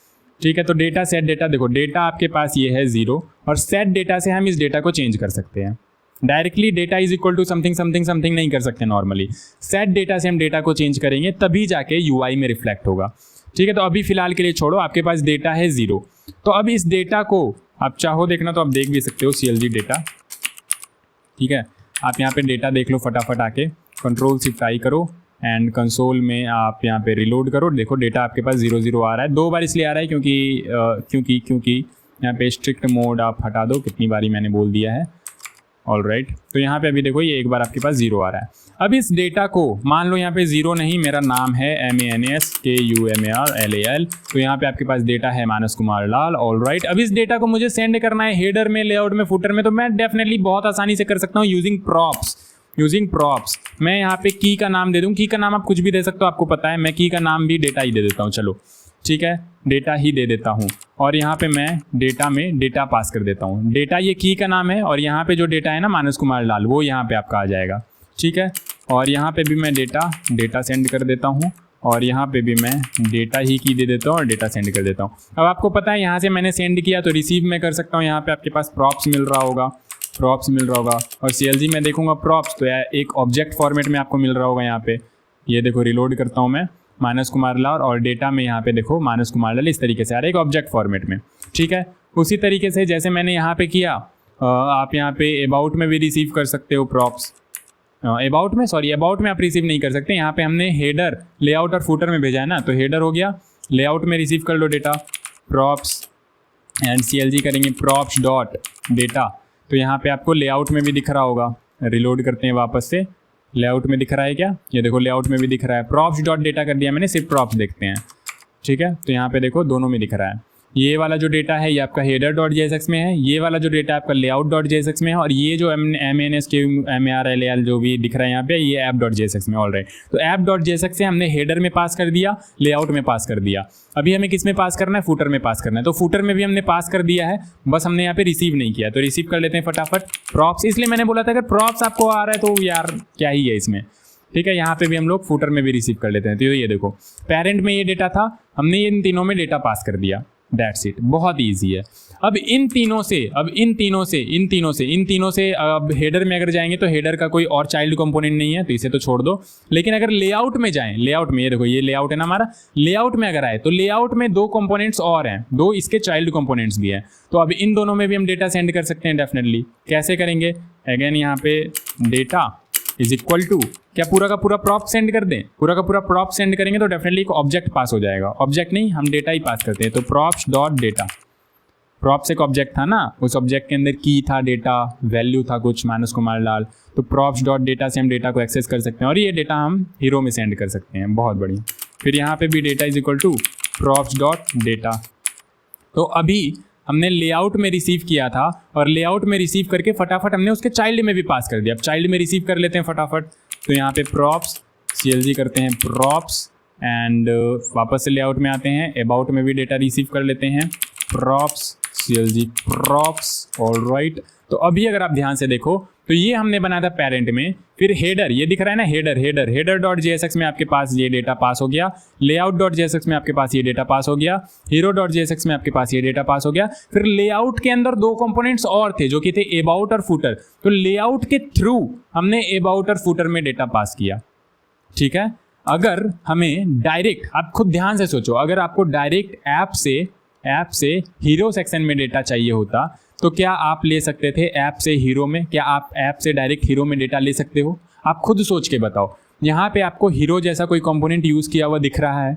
ठीक है। तो डेटा सेट डेटा, देखो डेटा आपके पास ये है 0, और सेट डेटा से हम इस डेटा को चेंज कर सकते हैं directly. Data is equal to something something something नहीं कर सकते नॉर्मली। सेट डेटा से हम डेटा को चेंज करेंगे, तभी जाके यूआई में रिफ्लेक्ट होगा, ठीक है। तो अभी फिलहाल के लिए छोड़ो, आपके पास डेटा है 0। तो अब इस डेटा को आप चाहो देखना तो आप देख भी सकते हो, CLG डेटा, ठीक है। आप यहाँ पे डेटा देख लो फटाफट आके, Ctrl+Shift+I करो एंड कंसोल में आप यहाँ पे रिलोड करो। देखो डेटा आपके पास 0 आ रहा है। 2 बार इसलिए आ रहा है क्योंकि यहाँ पे स्ट्रिक्ट मोड आप हटा दो, कितनी बारी मैंने बोल दिया है, ऑलराइट। तो यहाँ पे अभी देखो ये एक बार आपके पास 0 आ रहा है। अब इस डेटा को मान लो यहाँ पे 0 नहीं, मेरा नाम है MANSKUMARLAL, तो यहाँ पे आपके पास डेटा है मानस कुमार लाल, ऑलराइट। अब इस डेटा को मुझे सेंड करना है हेडर में, लेआउट में, फुटर में, तो मैं डेफिनेटली बहुत आसानी से कर सकता हूँ यूजिंग प्रॉप्स। मैं यहाँ पे की का नाम दे दूँ, की का नाम आप कुछ भी दे सकते हो, आपको पता है। मैं की का नाम भी डेटा ही दे देता हूँ, चलो ठीक है, डेटा ही दे देता हूँ। और यहाँ पे मैं डेटा में डेटा पास कर देता हूँ। डेटा ये की का नाम है, और यहाँ पे जो डेटा है ना मानस कुमार लाल, वो यहाँ पे आपका आ जाएगा, ठीक है। और यहाँ पे भी मैं डेटा सेंड कर देता हूँ, और यहाँ पे भी मैं डेटा ही की दे देता हूँ और डेटा सेंड कर देता हूँ। अब आपको पता है यहाँ से मैंने सेंड किया तो रिसीव में कर सकता हूँ। यहाँ पे आपके पास प्रॉप्स मिल रहा होगा, और CLG में देखूंगा प्रॉप्स, तो एक ऑब्जेक्ट फॉर्मेट में आपको मिल रहा होगा। यहाँ पे ये देखो, रिलोड करता हूँ मैं, मानस कुमार लाल, और डेटा में यहाँ पे देखो मानस कुमार लाल इस तरीके से आ रहा है, एक ऑब्जेक्ट फॉर्मेट में, ठीक है। उसी तरीके से जैसे मैंने यहाँ पे किया, आप यहाँ पे अबाउट में भी रिसीव कर सकते हो प्रॉप्स। अबाउट में आप रिसीव नहीं कर सकते। यहाँ पे हमने हेडर, लेआउट और फुटर में भेजा है ना, तो हेडर हो गया, लेआउट में रिसीव कर लो डेटा, प्रॉप्स एंड CLG करेंगे प्रॉप्स डॉट डेटा। तो यहाँ पे आपको लेआउट में भी दिख रहा होगा, रिलोड करते हैं वापस से, लेआउट में दिख रहा है क्या, ये देखो लेआउट में भी दिख रहा है। प्रॉप्स डॉट डेटा कर दिया मैंने, सिर्फ प्रॉप्स देखते हैं, ठीक है। तो यहाँ पे देखो दोनों में दिख रहा है। ये वाला जो डेटा है ये आपका header.jsx में है, ये वाला जो डेटा आपका layout.jsx में है, और ये जो MANSKUMARLAL जो भी दिख रहा है यहाँ पे, ये app.jsx में, ऑलराइट। तो app.jsx से हमने हेडर में पास कर दिया, लेआउट में पास कर दिया। अभी हमें किस में पास करना है, फुटर में पास करना है। तो फुटर में भी हमने पास कर दिया है, बस हमने यहाँ पे रिसीव नहीं किया, तो रिसीव कर लेते हैं फटाफट प्रॉप्स। इसलिए मैंने बोला था अगर प्रॉप्स आपको आ रहा है तो यार क्या ही है इसमें, ठीक है। यहाँ पे भी हम लोग फुटर में भी रिसीव कर लेते हैं। तो ये देखो पेरेंट में ये डेटा था, हमने इन तीनों में डेटा पास कर दिया, दैट्स इट, बहुत ईजी है। अब इन तीनों से अब हेडर में अगर जाएंगे तो हेडर का कोई और चाइल्ड कंपोनेंट नहीं है, तो इसे तो छोड़ दो। लेकिन अगर लेआउट में जाएं, लेआउट में ये देखो, ये लेआउट है ना हमारा, लेआउट में अगर आए तो लेआउट में 2 कंपोनेंट्स और हैं, 2 इसके चाइल्ड कंपोनेंट्स भी हैं। तो अब इन दोनों में भी हम डेटा सेंड कर सकते हैं डेफिनेटली। कैसे करेंगे, अगेन यहाँ पे डेटा इज इक्वल टू, क्या पूरा का पूरा प्रॉप सेंड कर दें, पूरा का पूरा प्रॉप सेंड करेंगे तो डेफिनेटली एक ऑब्जेक्ट पास हो जाएगा। ऑब्जेक्ट नहीं, हम डेटा ही पास करते हैं। तो प्रॉप्स डॉट डेटा, प्रॉप्स एक ऑब्जेक्ट था ना, उस ऑब्जेक्ट के अंदर की था, डेटा वैल्यू था कुछ, मानस कुमार लाल। तो प्रॉप्स डॉट डेटा से हम डेटा को एक्सेस कर सकते हैं, और ये डेटा हम हीरो में सेंड कर सकते हैं, बहुत बढ़िया। फिर यहाँ पे भी data is equal to props dot data, तो अभी हमने लेआउट में रिसीव किया था और लेआउट में रिसीव करके फटाफट हमने उसके चाइल्ड में भी पास कर दिया। अब चाइल्ड में रिसीव कर लेते हैं फटाफट, तो यहाँ पे प्रॉप्स CLG करते हैं प्रॉप्स एंड वापस से लेआउट में आते हैं, अबाउट में भी डेटा रिसीव कर लेते हैं प्रॉप्स CLG प्रॉप्स। ऑलराइट, तो अभी अगर आप ध्यान से देखो तो ये हमने बनाया था पेरेंट में, फिर हेडर ये दिख रहा है ना, हेडर डॉट JSX में आपके पास ये डेटा पास हो गया, लेआउट डॉट JSX में आपके पास ये डेटा पास हो गया, हीरो डॉट JSX में आपके पास ये डेटा पास हो गया। फिर लेआउट के अंदर दो कंपोनेंट्स और थे जो कि थे अबाउट और फुटर, तो लेआउट के थ्रू हमने अबाउट और फुटर में डेटा पास किया। ठीक है, अगर हमें डायरेक्ट, आप खुद ध्यान से सोचो, अगर आपको डायरेक्ट ऐप से हीरो सेक्शन में डेटा चाहिए होता तो क्या आप ले सकते थे ऐप से हीरो में? क्या आप ऐप से डायरेक्ट हीरो में डेटा ले सकते हो? आप खुद सोच के बताओ। यहाँ पे आपको हीरो जैसा कोई कंपोनेंट यूज़ किया हुआ दिख रहा है?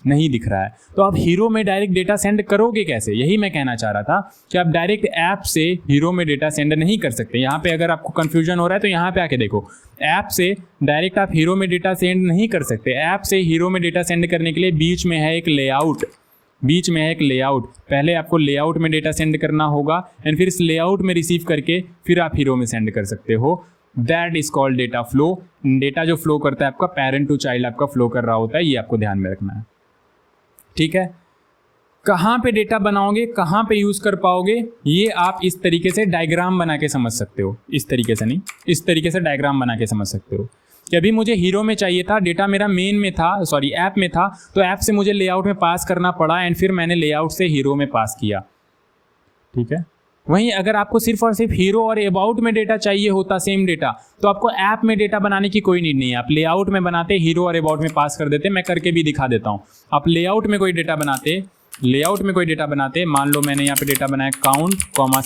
नहीं दिख रहा है, तो आप हीरो में डायरेक्ट डेटा सेंड करोगे कैसे? यही मैं कहना चाह रहा था कि आप डायरेक्ट ऐप से हीरो में डेटा सेंड नहीं कर सकते। यहाँ पे अगर आपको कन्फ्यूजन हो रहा है तो यहाँ पे आके देखो, ऐप से डायरेक्ट आप हीरो में डेटा सेंड नहीं कर सकते। ऐप से हीरो में डेटा सेंड करने के लिए बीच में है एक लेआउट, पहले आपको लेआउट में डेटा सेंड करना होगा एंड फिर इस लेआउट में रिसीव करके फिर आप हीरो में सेंड कर सकते हो। That is called data flow. Data जो फ्लो करता है आपका पेरेंट टू चाइल्ड आपका फ्लो कर रहा होता है, ये आपको ध्यान में रखना है। ठीक है, कहाँ पे डेटा बनाओगे, कहाँ पे यूज कर पाओगे, ये आप इस तरीके से डायग्राम बना के समझ सकते हो। इस तरीके से नहीं, इस तरीके से डायग्राम बना के समझ सकते हो कि अभी मुझे हीरो में चाहिए था, डेटा मेरा मेन में था, सॉरी ऐप में था, तो ऐप से मुझे लेआउट में पास करना पड़ा एंड फिर मैंने लेआउट से हीरो में पास किया। ठीक है, वहीं अगर आपको सिर्फ और सिर्फ हीरो और अबाउट में डेटा चाहिए होता सेम डेटा, तो आपको ऐप में डेटा बनाने की कोई नीड नहीं है। आप लेआउट में बनाते, हीरो और अबाउट में पास कर देते। मैं करके भी दिखा देता हूँ। आप लेआउट में कोई डेटा बनाते, मान लो मैंने यहाँ पे डेटा बनाया count comma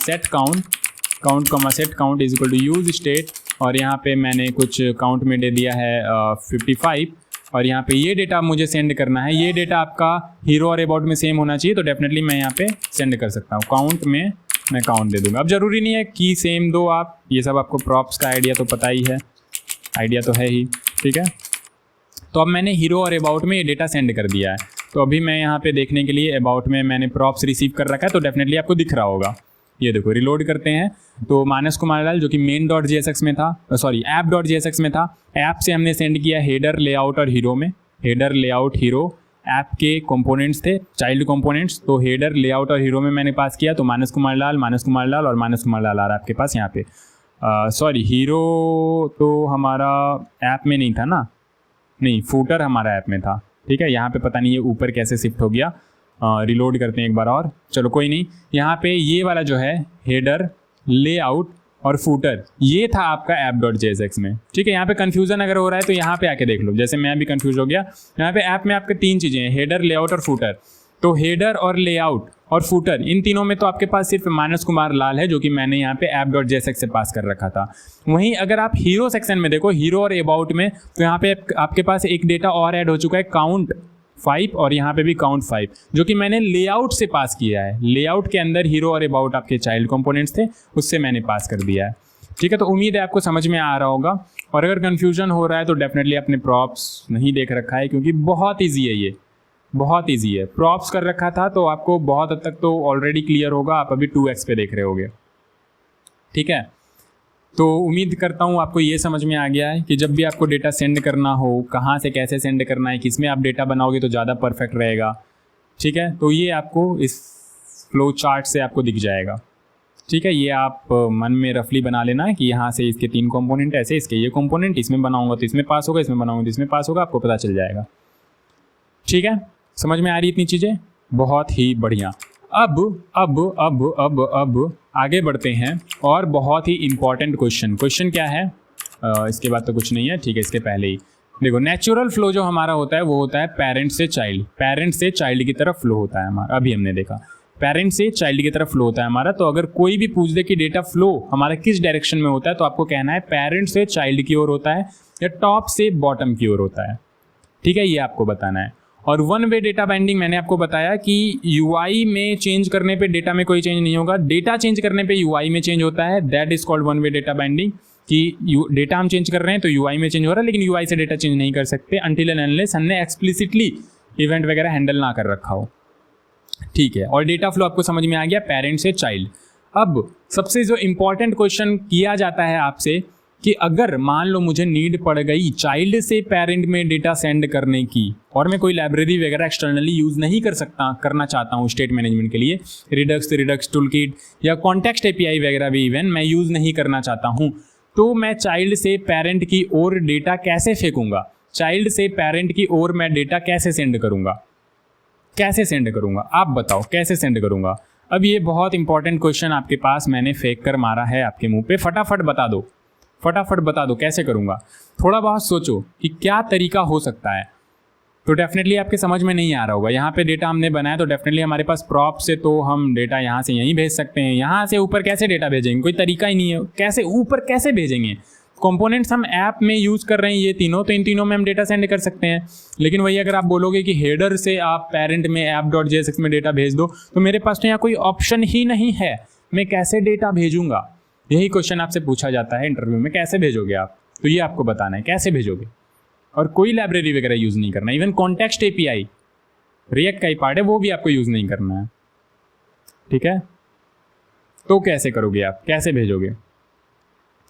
set count is equal to use state, और यहाँ पे मैंने कुछ काउंट में दे दिया है 55, और यहाँ पे ये डेटा मुझे सेंड करना है। ये डेटा आपका हीरो और अबाउट में सेम होना चाहिए, तो डेफिनेटली मैं यहाँ पे सेंड कर सकता हूँ। काउंट में मैं काउंट दे दूंगा। अब जरूरी नहीं है कि सेम दो आप, ये सब आपको प्रॉप्स का आइडिया तो पता ही है, आइडिया तो है ही। ठीक है, तो अब मैंने हीरो और अबाउट में ये डेटा सेंड कर दिया है। तो अभी मैं यहाँ पे देखने के लिए अबाउट में मैंने प्रॉप्स रिसीव कर रखा है, तो डेफिनेटली आपको दिख रहा होगा। ये देखो, रिलोड करते हैं तो मानस कुमार लाल जो कि मेन डॉट JSX में था, सॉरी ऐप डॉट JSX में था, ऐप से हमने सेंड किया हेडर लेआउट और हीरो में। हेडर लेआउट हीरो ऐप के कंपोनेंट्स थे, चाइल्ड कंपोनेंट्स, तो हेडर लेआउट और हीरो में मैंने पास किया। तो मानस कुमार लाल और मानस कुमार लाल आ रहा है आपके पास यहाँ पे। सॉरी, हीरो तो हमारा ऐप में नहीं था ना, नहीं, फूटर हमारा ऐप में था। ठीक है, यहाँ पे पता नहीं ये ऊपर कैसे शिफ्ट हो गया। रिलोड करते हैं एक बार और, चलो कोई नहीं। यहाँ पे ये वाला जो है हेडर लेआउट और फूटर, ये था आपका ऐप डॉट JSX में। ठीक है, यहाँ पे कंफ्यूजन अगर हो रहा है तो यहाँ पे आके देख लो, जैसे मैं भी कंफ्यूज हो गया। यहाँ पे ऐप में आपके तीन चीज़ें हैं, हेडर लेआउट और फूटर। तो हेडर और लेआउट और फूटर, इन तीनों में तो आपके पास सिर्फ मानस कुमार लाल है जो कि मैंने यहाँ पे ऐप डॉट JSX से पास कर रखा था। वहीं अगर आप हीरो सेक्शन में देखो, हीरो और अबाउट में, तो यहाँ पे आपके पास एक डेटा और ऐड हो चुका है, काउंट 5, और यहाँ पे भी काउंट 5, जो कि मैंने लेआउट से पास किया है। लेआउट के अंदर हीरो और अबाउट आपके चाइल्ड कंपोनेंट्स थे, उससे मैंने पास कर दिया है। ठीक है, तो उम्मीद है आपको समझ में आ रहा होगा। और अगर कन्फ्यूजन हो रहा है तो डेफिनेटली अपने प्रॉप्स नहीं देख रखा है, क्योंकि बहुत ईजी है, ये बहुत ईजी है। प्रॉप्स कर रखा था तो आपको बहुत हद तक तो ऑलरेडी क्लियर होगा, आप अभी 2x पे देख रहे होगे। ठीक है, तो उम्मीद करता हूँ आपको ये समझ में आ गया है कि जब भी आपको डेटा सेंड करना हो, कहाँ से कैसे सेंड करना है, किस में आप डेटा बनाओगे तो ज़्यादा परफेक्ट रहेगा। ठीक है, तो ये आपको इस फ्लो चार्ट से आपको दिख जाएगा। ठीक है, ये आप मन में रफली बना लेना कि यहाँ से इसके 3 कंपोनेंट ऐसे, इसके ये कंपोनेंट, इसमें बनाऊंगा तो इसमें पास होगा, इसमें बनाऊंगा तो इसमें पास होगा, आपको पता चल जाएगा। ठीक है, समझ में आ रही इतनी चीज़ें? बहुत ही बढ़िया। अब आगे बढ़ते हैं और बहुत ही इंपॉर्टेंट क्वेश्चन क्या है, इसके बाद तो कुछ नहीं है। ठीक है, इसके पहले ही देखो, नेचुरल फ्लो जो हमारा होता है वो होता है पेरेंट से चाइल्ड की तरफ फ्लो होता है हमारा। अभी हमने देखा पेरेंट से चाइल्ड की तरफ फ्लो होता है हमारा। तो अगर कोई भी पूछ दे कि डेटा फ्लो हमारा किस डायरेक्शन में होता है, तो आपको कहना है पेरेंट से चाइल्ड की ओर होता है या टॉप से बॉटम की ओर होता है। ठीक है, ये आपको बताना है। और वन वे डेटा बाइंडिंग मैंने आपको बताया कि UI में चेंज करने पे डेटा में कोई चेंज नहीं होगा, डेटा चेंज करने पे UI में चेंज होता है। That is called one way data binding, कि डेटा हम चेंज कर रहे हैं तो UI में चेंज हो रहा है, लेकिन UI से डेटा चेंज नहीं कर सकते अनटिल एंड अनलेस हमने एक्सप्लिसिटली इवेंट वगैरह हैंडल ना कर रखा हो। ठीक है, और डेटा फ्लो आपको समझ में आ गया, पेरेंट से चाइल्ड। अब सबसे जो इम्पोर्टेंट क्वेश्चन किया जाता है आपसे कि अगर मान लो मुझे नीड पड़ गई चाइल्ड से पेरेंट में डेटा सेंड करने की, और मैं कोई लाइब्रेरी वगैरह एक्सटर्नली यूज़ नहीं करना चाहता हूँ स्टेट मैनेजमेंट के लिए, रिडक्स टूलकिट या कॉन्टेक्स्ट एपीआई वगैरह भी इवन मैं यूज़ नहीं करना चाहता हूँ, तो मैं चाइल्ड से पेरेंट की ओर डेटा कैसे फेंकूंगा, चाइल्ड से पेरेंट की ओर मैं डेटा कैसे सेंड करूँगा, कैसे सेंड करूँगा, आप बताओ कैसे सेंड करूँगा। अब ये बहुत इंपॉर्टेंट क्वेश्चन आपके पास मैंने फेंक कर मारा है आपके मुंह पे, फटाफट बता दो कैसे करूँगा। थोड़ा बहुत सोचो कि क्या तरीका हो सकता है, तो डेफिनेटली आपके समझ में नहीं आ रहा होगा। यहाँ पे डेटा हमने बनाया तो डेफिनेटली हमारे पास प्रॉप से तो हम डेटा यहाँ से यहीं भेज सकते हैं, यहाँ से ऊपर कैसे डेटा भेजेंगे, कोई तरीका ही नहीं है, कैसे ऊपर कैसे भेजेंगे। कंपोनेंट्स हम ऐप में यूज़ कर रहे हैं ये तीनों, तो इन तीनों में हम डेटा सेंड कर सकते हैं। लेकिन वही अगर आप बोलोगे कि हेडर से आप पेरेंट में app.jsx में डेटा भेज दो, तो मेरे पास तो यहाँ कोई ऑप्शन ही नहीं है, मैं कैसे डेटा भेजूंगा। यही क्वेश्चन आपसे पूछा जाता है इंटरव्यू में, कैसे भेजोगे आप, तो ये आपको बताना है कैसे भेजोगे। और कोई लाइब्रेरी वगैरह यूज़ नहीं करना, इवन कॉन्टेक्स्ट एपीआई रिएक्ट का ही पार्ट है वो भी आपको यूज़ नहीं करना है, ठीक है। तो कैसे करोगे आप, कैसे भेजोगे,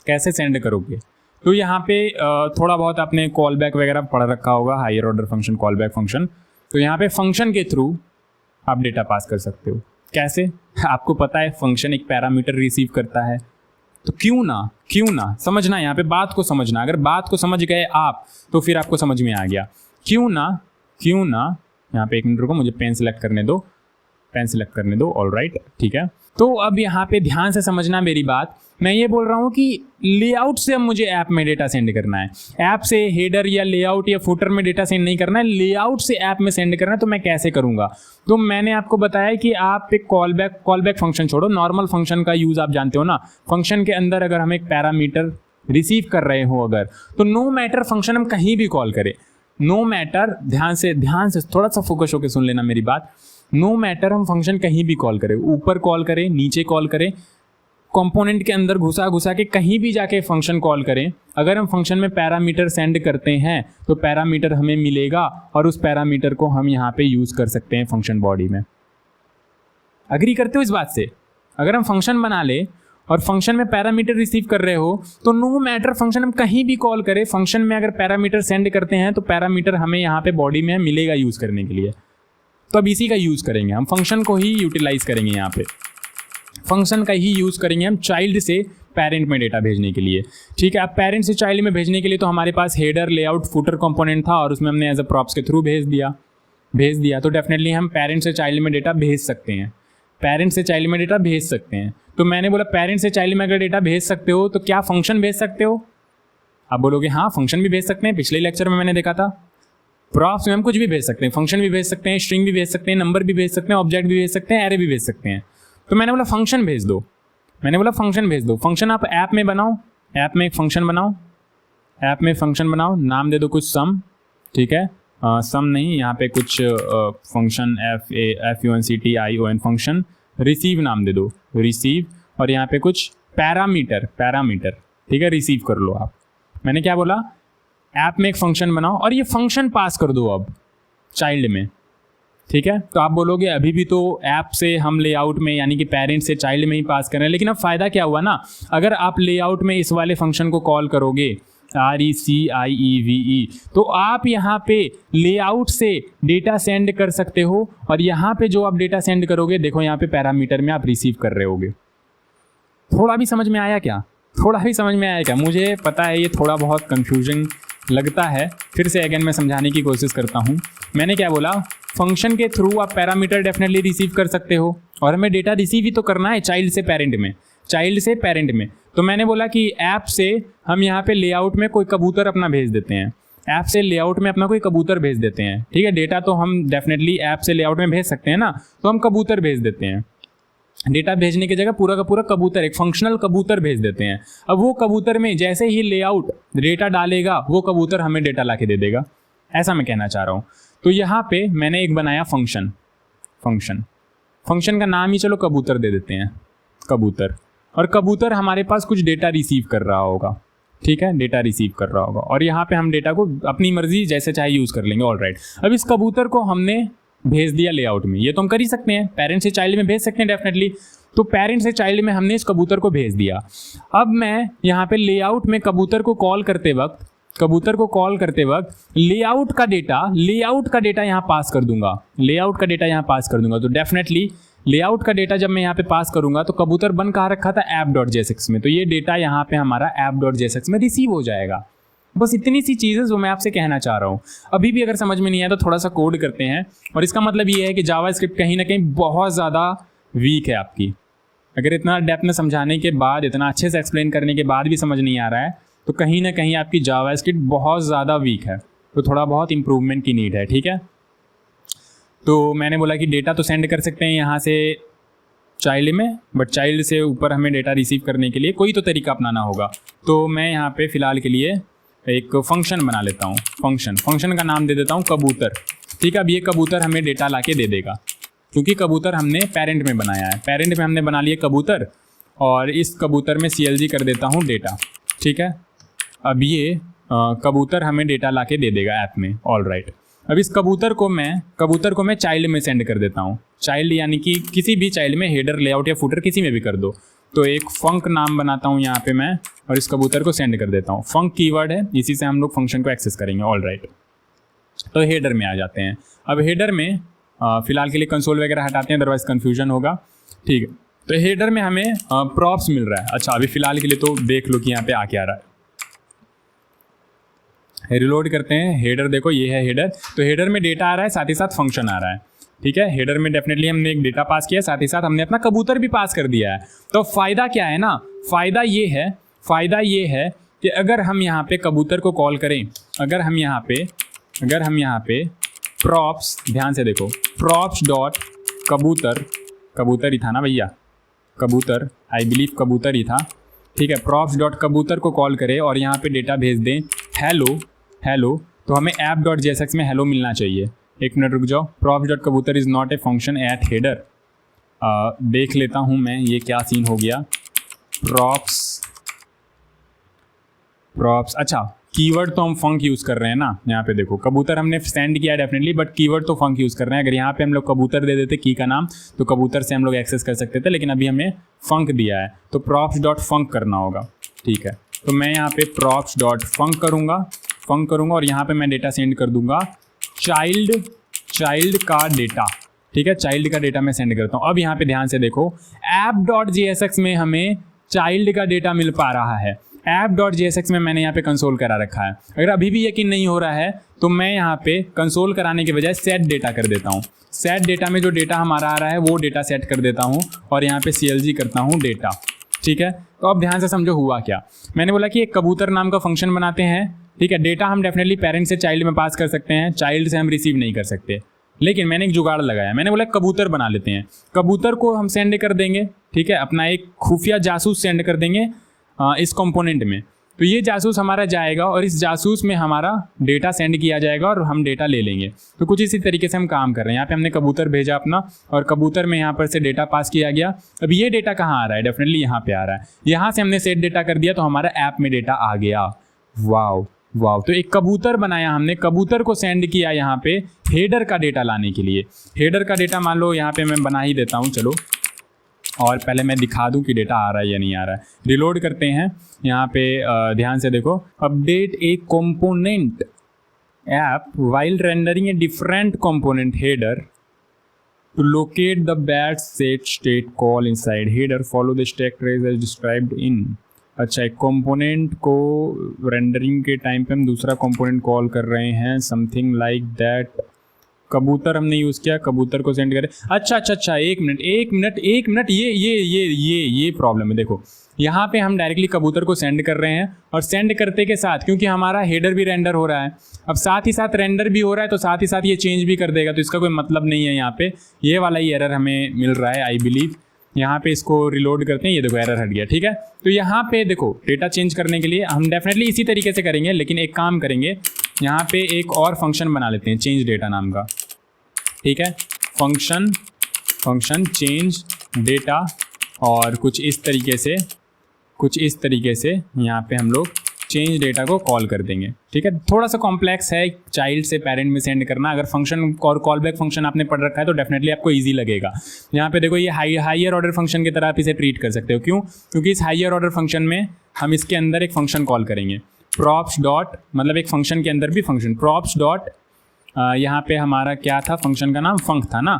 कैसे सेंड करोगे। तो यहाँ पे थोड़ा बहुत आपने कॉल बैक वगैरह पढ़ रखा होगा, higher order function, call back function. तो यहाँ पे फंक्शन के थ्रू आप डेटा पास कर सकते हो। कैसे, आपको पता है फंक्शन एक पैरामीटर रिसीव करता है, तो क्यों ना समझना, यहाँ पे बात को समझना। अगर बात को समझ गए आप तो फिर आपको समझ में आ गया। क्यों ना यहाँ पे एक मिनट रुको, मुझे पेन सेलेक्ट करने दो, ऑल राइट, ठीक है। तो अब यहाँ पे ध्यान से समझना मेरी बात, मैं ये बोल रहा हूँ कि लेआउट से अब मुझे ऐप में डेटा सेंड करना है, ऐप से हेडर या लेआउट या फुटर में डेटा सेंड नहीं करना है, लेआउट से ऐप में सेंड करना है। तो मैं कैसे करूँगा, तो मैंने आपको बताया कि आप एक कॉल बैक फंक्शन छोड़ो, नॉर्मल फंक्शन का यूज़ आप जानते हो ना। फंक्शन के अंदर अगर हम एक पैरामीटर रिसीव कर रहे हो अगर, तो नो मैटर फंक्शन हम कहीं भी कॉल करें, नो मैटर, ध्यान से थोड़ा सा फोकस होकर सुन लेना मेरी बात। नो मैटर हम फंक्शन कहीं भी कॉल करें, ऊपर कॉल करें, नीचे कॉल करें, कंपोनेंट के अंदर घुसा के कहीं भी जाके फंक्शन कॉल करें, अगर हम फंक्शन में पैरामीटर सेंड करते हैं तो पैरामीटर हमें मिलेगा और उस पैरामीटर को हम यहाँ पे यूज़ कर सकते हैं फंक्शन बॉडी में। अग्री करते हो इस बात से? अगर हम फंक्शन बना ले और फंक्शन में पैरामीटर रिसीव कर रहे हो तो नो मैटर फंक्शन हम कहीं भी कॉल करें, फंक्शन में अगर पैरामीटर सेंड करते हैं तो पैरामीटर हमें यहाँ पे बॉडी में मिलेगा यूज़ करने के लिए। तो अब इसी का यूज़ करेंगे हम, फंक्शन को ही यूटिलाइज करेंगे, यहाँ पे फंक्शन का ही यूज़ करेंगे हम चाइल्ड से पेरेंट में डेटा भेजने के लिए, ठीक है। अब पेरेंट से चाइल्ड में भेजने के लिए तो हमारे पास हेडर, लेआउट, फुटर कंपोनेंट था और उसमें हमने एज अ प्रॉप्स के थ्रू भेज दिया। तो डेफिनेटली हम पेरेंट से चाइल्ड में डेटा भेज सकते हैं, तो मैंने बोला पेरेंट से चाइल्ड में अगर डेटा भेज सकते हो तो क्या फंक्शन भेज सकते हो? आप बोलोगे हाँ फंक्शन भी भेज सकते हैं, पिछले लेक्चर में मैंने देखा था। प्रॉप्स में हम कुछ भी भेज सकते हैं, फंक्शन भी भेज सकते हैं, स्ट्रिंग भी भेज सकते हैं, नंबर भी भेज सकते हैं, ऑब्जेक्ट भी भेज सकते हैं, एरे भी भेज सकते हैं। तो मैंने बोला फंक्शन भेज दो, फंक्शन आप ऐप में बनाओ, ऐप में एक फंक्शन बनाओ, नाम दे दो कुछ सम, ठीक है, सम नहीं, यहाँ पे कुछ फंक्शन FUNCTION फंक्शन, रिसीव नाम दे दो, रिसीव, और यहाँ पे कुछ पैरामीटर, ठीक है, रिसीव कर लो आप। मैंने क्या बोला, ऐप में एक फंक्शन बनाओ और ये फंक्शन पास कर दो अब चाइल्ड में, ठीक है। तो आप बोलोगे अभी भी तो ऐप से हम लेआउट में यानी कि पेरेंट से चाइल्ड में ही पास कर रहे हैं, लेकिन अब फ़ायदा क्या हुआ ना, अगर आप लेआउट में इस वाले फंक्शन को कॉल करोगे RECIEVE, तो आप यहाँ पे लेआउट से डेटा सेंड कर सकते हो और यहाँ पे जो आप डेटा सेंड करोगे, देखो यहाँ पे पैरामीटर में आप रिसीव कर रहे होगे। थोड़ा भी समझ में आया क्या? मुझे पता है ये थोड़ा बहुत कंफ्यूजन लगता है, फिर से अगेन मैं समझाने की कोशिश करता हूँ। मैंने क्या बोला, फंक्शन के थ्रू आप पैरामीटर डेफिनेटली रिसीव कर सकते हो और हमें डेटा रिसीव ही तो करना है चाइल्ड से पेरेंट में। तो मैंने बोला कि ऐप से हम यहाँ पे लेआउट में कोई कबूतर अपना भेज देते हैं, ठीक है। डेटा तो हम डेफिनेटली ऐप से लेआउट में भेज सकते हैं ना, तो हम कबूतर भेज देते हैं। डेटा भेजने की जगह पूरा का पूरा कबूतर, एक फंक्शनल कबूतर भेज देते हैं। अब वो कबूतर में जैसे ही लेआउट डेटा डालेगा वो कबूतर हमें डेटा ला के दे देगा, ऐसा मैं कहना चाह रहा हूँ। तो यहाँ पे मैंने एक बनाया फंक्शन का नाम ही चलो कबूतर दे देते हैं, कबूतर, और कबूतर हमारे पास कुछ डेटा रिसीव कर रहा होगा, ठीक है, डेटा रिसीव कर रहा होगा और यहाँ पे हम डेटा को अपनी मर्जी जैसे चाहे यूज़ कर लेंगे, ऑल राइट। अब इस कबूतर को हमने भेज दिया लेआउट में, ये तो हम कर ही सकते हैं, पेरेंट से चाइल्ड में भेज सकते हैं डेफिनेटली। तो पेरेंट से चाइल्ड में हमने इस कबूतर को भेज दिया। अब मैं यहाँ पे लेआउट में कबूतर को कॉल करते वक्त लेआउट का डेटा यहाँ पास कर दूंगा। तो डेफिनेटली लेआउट का डेटा जब मैं यहाँ पे पास करूंगा तो कबूतर बन कहाँ रखा था, app.jsx में, तो ये डेटा यहाँ पे हमारा app.jsx में रिसीव हो जाएगा। बस इतनी सी चीज़ें जो मैं आपसे कहना चाह रहा हूँ। अभी भी अगर समझ में नहीं आया तो थोड़ा सा कोड करते हैं। और इसका मतलब ये है कि जावास्क्रिप्ट कहीं ना कहीं बहुत ज़्यादा वीक है आपकी। अगर इतना डेप्थ में समझाने के बाद, इतना अच्छे से एक्सप्लेन करने के बाद भी समझ नहीं आ रहा है तो कहीं ना कहीं आपकी जावास्क्रिप्ट बहुत ज़्यादा वीक है, तो थोड़ा बहुत इंप्रूवमेंट की नीड है, ठीक है। तो मैंने बोला कि डेटा तो सेंड कर सकते हैं यहाँ से चाइल्ड में, बट चाइल्ड से ऊपर हमें डेटा रिसीव करने के लिए कोई तो तरीका अपनाना होगा। तो मैं यहाँ पे फ़िलहाल के लिए एक फंक्शन बना लेता हूँ। फंक्शन का नाम दे देता हूँ कबूतर, ठीक है। अब ये कबूतर हमें डेटा ला के दे देगा, क्योंकि कबूतर हमने पेरेंट में बनाया है। पेरेंट में हमने बना लिया कबूतर, और इस कबूतर में CLG कर देता हूँ डेटा, ठीक है। अब ये कबूतर हमें डेटा ला के दे देगा ऐप में, ऑल राइट। अब इस कबूतर को मैं चाइल्ड में सेंड कर देता हूँ। चाइल्ड यानी कि किसी भी चाइल्ड में, हेडर, लेआउट या फुटर किसी में भी कर दो। तो एक फंक नाम बनाता हूँ यहाँ पे मैं, और इस कबूतर को सेंड कर देता हूँ। फंक कीवर्ड है, इसी से हम लोग फंक्शन को एक्सेस करेंगे, ऑल राइट। तो हेडर में आ जाते हैं। अब हेडर में फिलहाल के लिए कंसोल वगैरह हटाते हैं, अदरवाइज कन्फ्यूजन होगा, ठीक है। तो हेडर में हमें प्रॉप्स मिल रहा है। अच्छा, अभी फिलहाल के लिए तो देख लो कि यहाँ पे आ क्या रहा है। रिलोड करते हैं, हेडर देखो, ये है हेडर। तो हेडर में डेटा आ रहा है, साथ ही साथ फंक्शन आ रहा है, ठीक है। हेडर में डेफिनेटली हमने एक डेटा पास किया, साथ ही साथ हमने अपना कबूतर भी पास कर दिया है। तो फ़ायदा क्या है ना, फ़ायदा ये है कि अगर हम यहाँ पे कबूतर को कॉल करें, अगर हम यहाँ पे प्रॉप्स, ध्यान से देखो, प्रॉप्स डॉट कबूतर ही था ना भैया, कबूतर, आई बिलीव कबूतर ही था, ठीक है। प्रॉप्स डॉट कबूतर को कॉल करें और यहाँ पे डेटा भेज दें हेलो, तो हमें app.jsx में हेलो मिलना चाहिए। एक मिनट रुक जाओ। प्रॉप्स डॉट कबूतर is not a function at header. देख लेता हूँ मैं ये क्या सीन हो गया। प्रॉप्स, अच्छा, कीवर्ड तो हम फंक यूज़ कर रहे हैं ना। यहाँ पे देखो, कबूतर हमने सेंड किया डेफिनेटली, बट कीवर्ड तो फंक यूज़ कर रहे हैं। अगर यहाँ पे हम लोग कबूतर दे देते की का नाम, तो कबूतर से हम लोग एक्सेस कर सकते थे, लेकिन अभी हमने फंक दिया है, तो प्रॉप्स डॉट फंक करना होगा, ठीक है। तो मैं यहाँ पे प्रॉप्स डॉट फंक करूँगा और यहाँ पे मैं डेटा सेंड कर दूंगा चाइल्ड का डेटा, ठीक है। चाइल्ड का डेटा मैं सेंड करता हूँ। अब यहाँ पे ध्यान से देखो, app.jsx में हमें चाइल्ड का डेटा मिल पा रहा है। app.jsx में मैंने यहाँ पे कंसोल करा रखा है। अगर अभी भी यकीन नहीं हो रहा है तो मैं यहाँ पे कंसोल कराने के बजाय सेट डेटा कर देता हूँ। सेट डेटा में जो डेटा हमारा आ रहा है वो डेटा सेट कर देता हूँ और यहाँ पे CLG करता हूँ डेटा, ठीक है। तो अब ध्यान से समझो हुआ क्या। मैंने बोला कि एक कबूतर नाम का फंक्शन बनाते हैं, ठीक है। डेटा हम डेफिनेटली पेरेंट से चाइल्ड में पास कर सकते हैं, चाइल्ड से हम रिसीव नहीं कर सकते। लेकिन मैंने एक जुगाड़ लगाया, मैंने बोला कबूतर बना लेते हैं। कबूतर को हम सेंड कर देंगे, ठीक है, अपना एक खुफिया जासूस सेंड कर देंगे इस कंपोनेंट में। तो ये जासूस हमारा जाएगा और इस जासूस में हमारा डेटा सेंड किया जाएगा और हम डेटा ले लेंगे। तो कुछ इसी तरीके से हम काम कर रहे हैं। यहाँ पे हमने कबूतर भेजा अपना और कबूतर में यहाँ पर से डेटा पास किया गया। अब ये डेटा कहाँ आ रहा है, डेफिनेटली यहाँ पे आ रहा है। यहाँ से हमने सेट डेटा कर दिया तो हमारा ऐप में डेटा आ गया। वाव, तो एक कबूतर बनाया हमने, कबूतर को सेंड किया यहाँ पे हेडर का डेटा लाने के लिए। हेडर का डेटा मान लो यहाँ पे मैं बना ही देता हूँ, चलो, और पहले मैं दिखा दूं कि डेटा आ रहा है या नहीं आ रहा है। रिलोड करते हैं, यहाँ पे ध्यान से देखो, update a component app while rendering a different component header to locate the bad set state call inside header follow the stack trace as described in. अच्छा, एक कंपोनेंट को रेंडरिंग के टाइम पे हम दूसरा कंपोनेंट कॉल कर रहे हैं, समथिंग लाइक दैट। कबूतर हमने यूज़ किया, कबूतर को सेंड करें। अच्छा, एक मिनट, ये प्रॉब्लम है। देखो, यहाँ पे हम डायरेक्टली कबूतर को सेंड कर रहे हैं और सेंड करते के साथ, क्योंकि हमारा हेडर भी रेंडर हो रहा है, अब साथ ही साथ रेंडर भी हो रहा है, तो साथ ही साथ ये चेंज भी कर देगा, तो इसका कोई मतलब नहीं है। यहाँ पे ये वाला ही एरर हमें मिल रहा है, आई बिलीव। यहाँ पे इसको रिलोड करते हैं, ये देखो एरर हट गया, ठीक है। तो यहाँ पे देखो, डेटा चेंज करने के लिए हम डेफिनेटली इसी तरीके से करेंगे, लेकिन एक काम करेंगे, यहाँ पे एक और फंक्शन बना लेते हैं, चेंज डेटा नाम का, ठीक है। फंक्शन चेंज डेटा, और कुछ इस तरीके से यहाँ पे हम लोग चेंज डेटा को कॉल कर देंगे। ठीक है, थोड़ा सा कॉम्प्लेक्स है चाइल्ड से पेरेंट में सेंड करना। अगर फंक्शन और कॉल बैक फंक्शन आपने पढ़ रखा है तो डेफिनेटली आपको ईजी लगेगा। यहाँ पे देखो ये हाइयर ऑर्डर फंक्शन की तरह आप इसे ट्रीट कर सकते हो। क्यों? क्योंकि इस हाइयर ऑर्डर फंक्शन में हम इसके अंदर एक फंक्शन कॉल करेंगे, प्रॉप्स डॉट, मतलब एक फंक्शन के अंदर भी फंक्शन, प्रॉप्स डॉट, यहाँ पे हमारा क्या था, फंक्शन का नाम फंक था ना,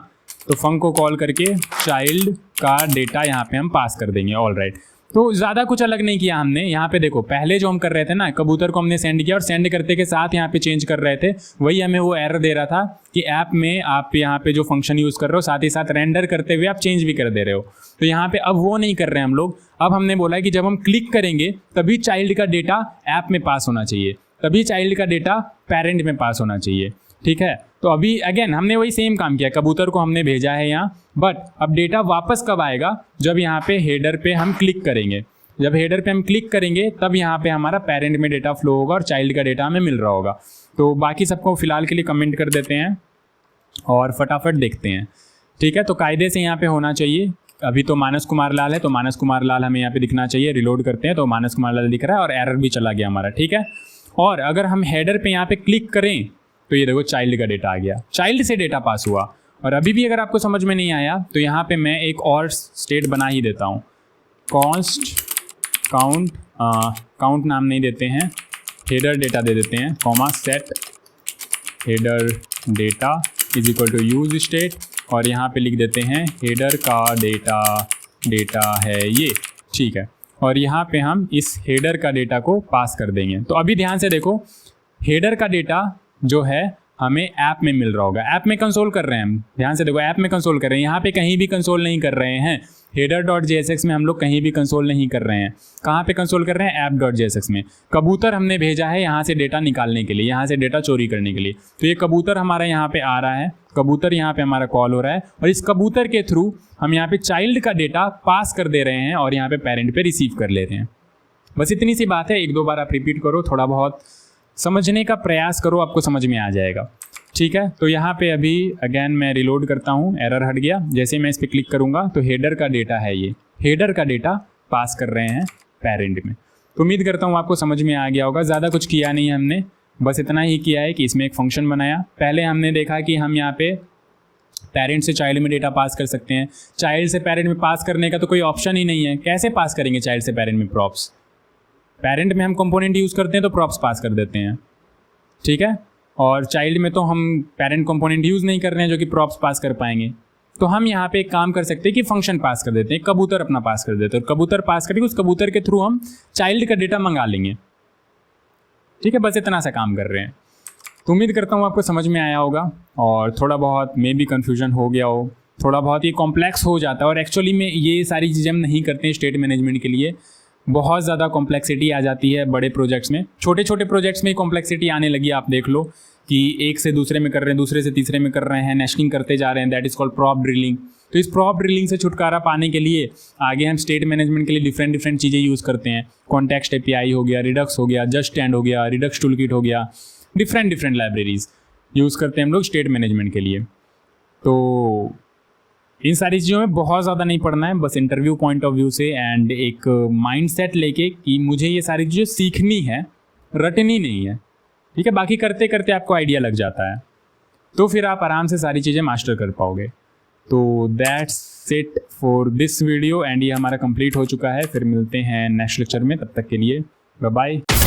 तो फंक को कॉल करके चाइल्ड का डेटा यहाँ पे हम पास कर देंगे। ऑल राइट, तो ज़्यादा कुछ अलग नहीं किया हमने। यहाँ पे देखो पहले जो हम कर रहे थे ना, कबूतर को हमने सेंड किया और सेंड करते के साथ यहाँ पे चेंज कर रहे थे, वही हमें वो एरर दे रहा था कि ऐप में आप यहाँ पे जो फंक्शन यूज़ कर रहे हो साथ ही साथ रेंडर करते हुए आप चेंज भी कर दे रहे हो। तो यहाँ पे अब वो नहीं कर रहे हैं हम लोग। अब हमने बोला कि जब हम क्लिक करेंगे तभी चाइल्ड का डेटा ऐप में पास होना चाहिए, तभी चाइल्ड का डेटा पेरेंट में पास होना चाहिए। ठीक है, तो अभी अगेन हमने वही सेम काम किया, कबूतर को हमने भेजा है यहाँ, बट अब डेटा वापस कब आएगा, जब यहाँ पे हेडर पे हम क्लिक करेंगे। जब हेडर पे हम क्लिक करेंगे तब यहाँ पे हमारा पेरेंट में डेटा फ्लो होगा और चाइल्ड का डेटा हमें मिल रहा होगा। तो बाकी सबको फिलहाल के लिए कमेंट कर देते हैं और फटाफट देखते हैं। ठीक है, तो कायदे से यहाँ पे होना चाहिए। अभी तो मानस कुमार लाल है, तो मानस कुमार लाल हमें यहाँ पे दिखना चाहिए। रिलोड करते हैं तो मानस कुमार लाल दिख रहा है और एरर भी चला गया हमारा। ठीक है, और अगर हम हेडर पे यहाँ पे क्लिक करें तो ये देखो चाइल्ड का डेटा आ गया, चाइल्ड से डेटा पास हुआ। और अभी भी अगर आपको समझ में नहीं आया तो यहाँ पे मैं एक और स्टेट बना ही देता हूँ, कॉन्स्ट काउंट, काउंट नाम नहीं देते हैं, हेडर डेटा दे देते हैं, comma set header data is equal to use state, और यहाँ पे लिख देते हैं हेडर का डेटा है ये। ठीक है, और यहाँ पे हम इस हेडर का डेटा को पास कर देंगे। तो अभी ध्यान से देखो, हेडर का डेटा जो है हमें ऐप में मिल रहा होगा, ऐप में कंसोल कर रहे हैं हम। ध्यान से देखो, ऐप में कंसोल कर रहे हैं, यहाँ पे कहीं भी कंसोल नहीं कर रहे हैं। header.jsx में हम लोग कहीं भी कंसोल नहीं कर रहे हैं। कहाँ पे कंसोल कर रहे हैं? app.jsx में। कबूतर हमने भेजा है यहाँ से डेटा निकालने के लिए, यहाँ से डेटा चोरी करने के लिए। तो ये कबूतर हमारा यहाँ पे आ रहा है, कबूतर यहाँ पे हमारा कॉल हो रहा है और इस कबूतर के थ्रू हम यहाँ पे चाइल्ड का डेटा पास कर दे रहे हैं और यहाँ पे पेरेंट पे रिसीव कर ले रहे हैं। बस इतनी सी बात है, एक दो बार आप रिपीट करो, थोड़ा बहुत समझने का प्रयास करो, आपको समझ में आ जाएगा। ठीक है, तो यहाँ पे अभी अगेन मैं रिलोड करता हूँ, एरर हट गया। जैसे मैं इस पर क्लिक करूँगा तो हेडर का डेटा है, ये हेडर का डेटा पास कर रहे हैं पेरेंट में। तो उम्मीद करता हूँ आपको समझ में आ गया होगा। ज़्यादा कुछ किया नहीं हमने, बस इतना ही किया है कि इसमें एक फंक्शन बनाया। पहले हमने देखा कि हम यहाँ पे पेरेंट से चाइल्ड में डेटा पास कर सकते हैं, चाइल्ड से पेरेंट में पास करने का तो कोई ऑप्शन ही नहीं है। कैसे पास करेंगे चाइल्ड से पेरेंट में प्रॉप्स? पेरेंट में हम कंपोनेंट यूज़ करते हैं तो प्रॉप्स पास कर देते हैं। ठीक है, और चाइल्ड में तो हम पेरेंट कंपोनेंट यूज़ नहीं कर रहे हैं जो कि प्रॉप्स पास कर पाएंगे। तो हम यहाँ पे एक काम कर सकते हैं कि फंक्शन पास कर देते हैं, कबूतर अपना पास कर देते हैं, और कबूतर पास करके उस कबूतर के थ्रू हम चाइल्ड का डेटा मंगा लेंगे। ठीक है, बस इतना सा काम कर रहे हैं। तो उम्मीद करता हूँ आपको समझ में आया होगा और थोड़ा बहुत मे भी कन्फ्यूजन हो गया हो, थोड़ा बहुत ये कॉम्प्लेक्स हो जाता है। और एक्चुअली में ये सारी चीज़ें हम नहीं करते हैं स्टेट मैनेजमेंट के लिए, बहुत ज़्यादा कॉम्प्लेक्सिटी आ जाती है बड़े प्रोजेक्ट्स में। छोटे छोटे प्रोजेक्ट्स में कॉम्प्लेक्सिटी आने लगी, आप देख लो कि एक से दूसरे में कर रहे हैं, दूसरे से तीसरे में कर रहे हैं, नेशनिंग करते जा रहे हैं, that is called prop drilling. तो इस प्रॉप ड्रिलिंग से छुटकारा पाने के लिए आगे हम स्टेट मैनेजमेंट के लिए डिफरेंट चीज़ें यूज़ करते हैं। कॉन्टेक्स्ट एपीआई हो गया, रिडक्स हो गया, जस्ट स्टैंड हो गया, रिडक्स टूलकिट हो गया, डिफरेंट लाइब्रेरीज यूज़ करते हैं हम लोग स्टेट मैनेजमेंट के लिए। तो इन सारी चीज़ों में बहुत ज़्यादा नहीं पढ़ना है, बस इंटरव्यू पॉइंट ऑफ व्यू से एंड एक माइंडसेट लेके कि मुझे ये सारी चीज़ें सीखनी है, रटनी नहीं है। ठीक है, बाकी करते करते आपको आइडिया लग जाता है, तो फिर आप आराम से सारी चीज़ें मास्टर कर पाओगे। तो that's it for this video and ये हमारा कंप्लीट हो चुका है। फिर मिलते हैं नेक्स्ट लेक्चर में, तब तक के लिए बाय बाय।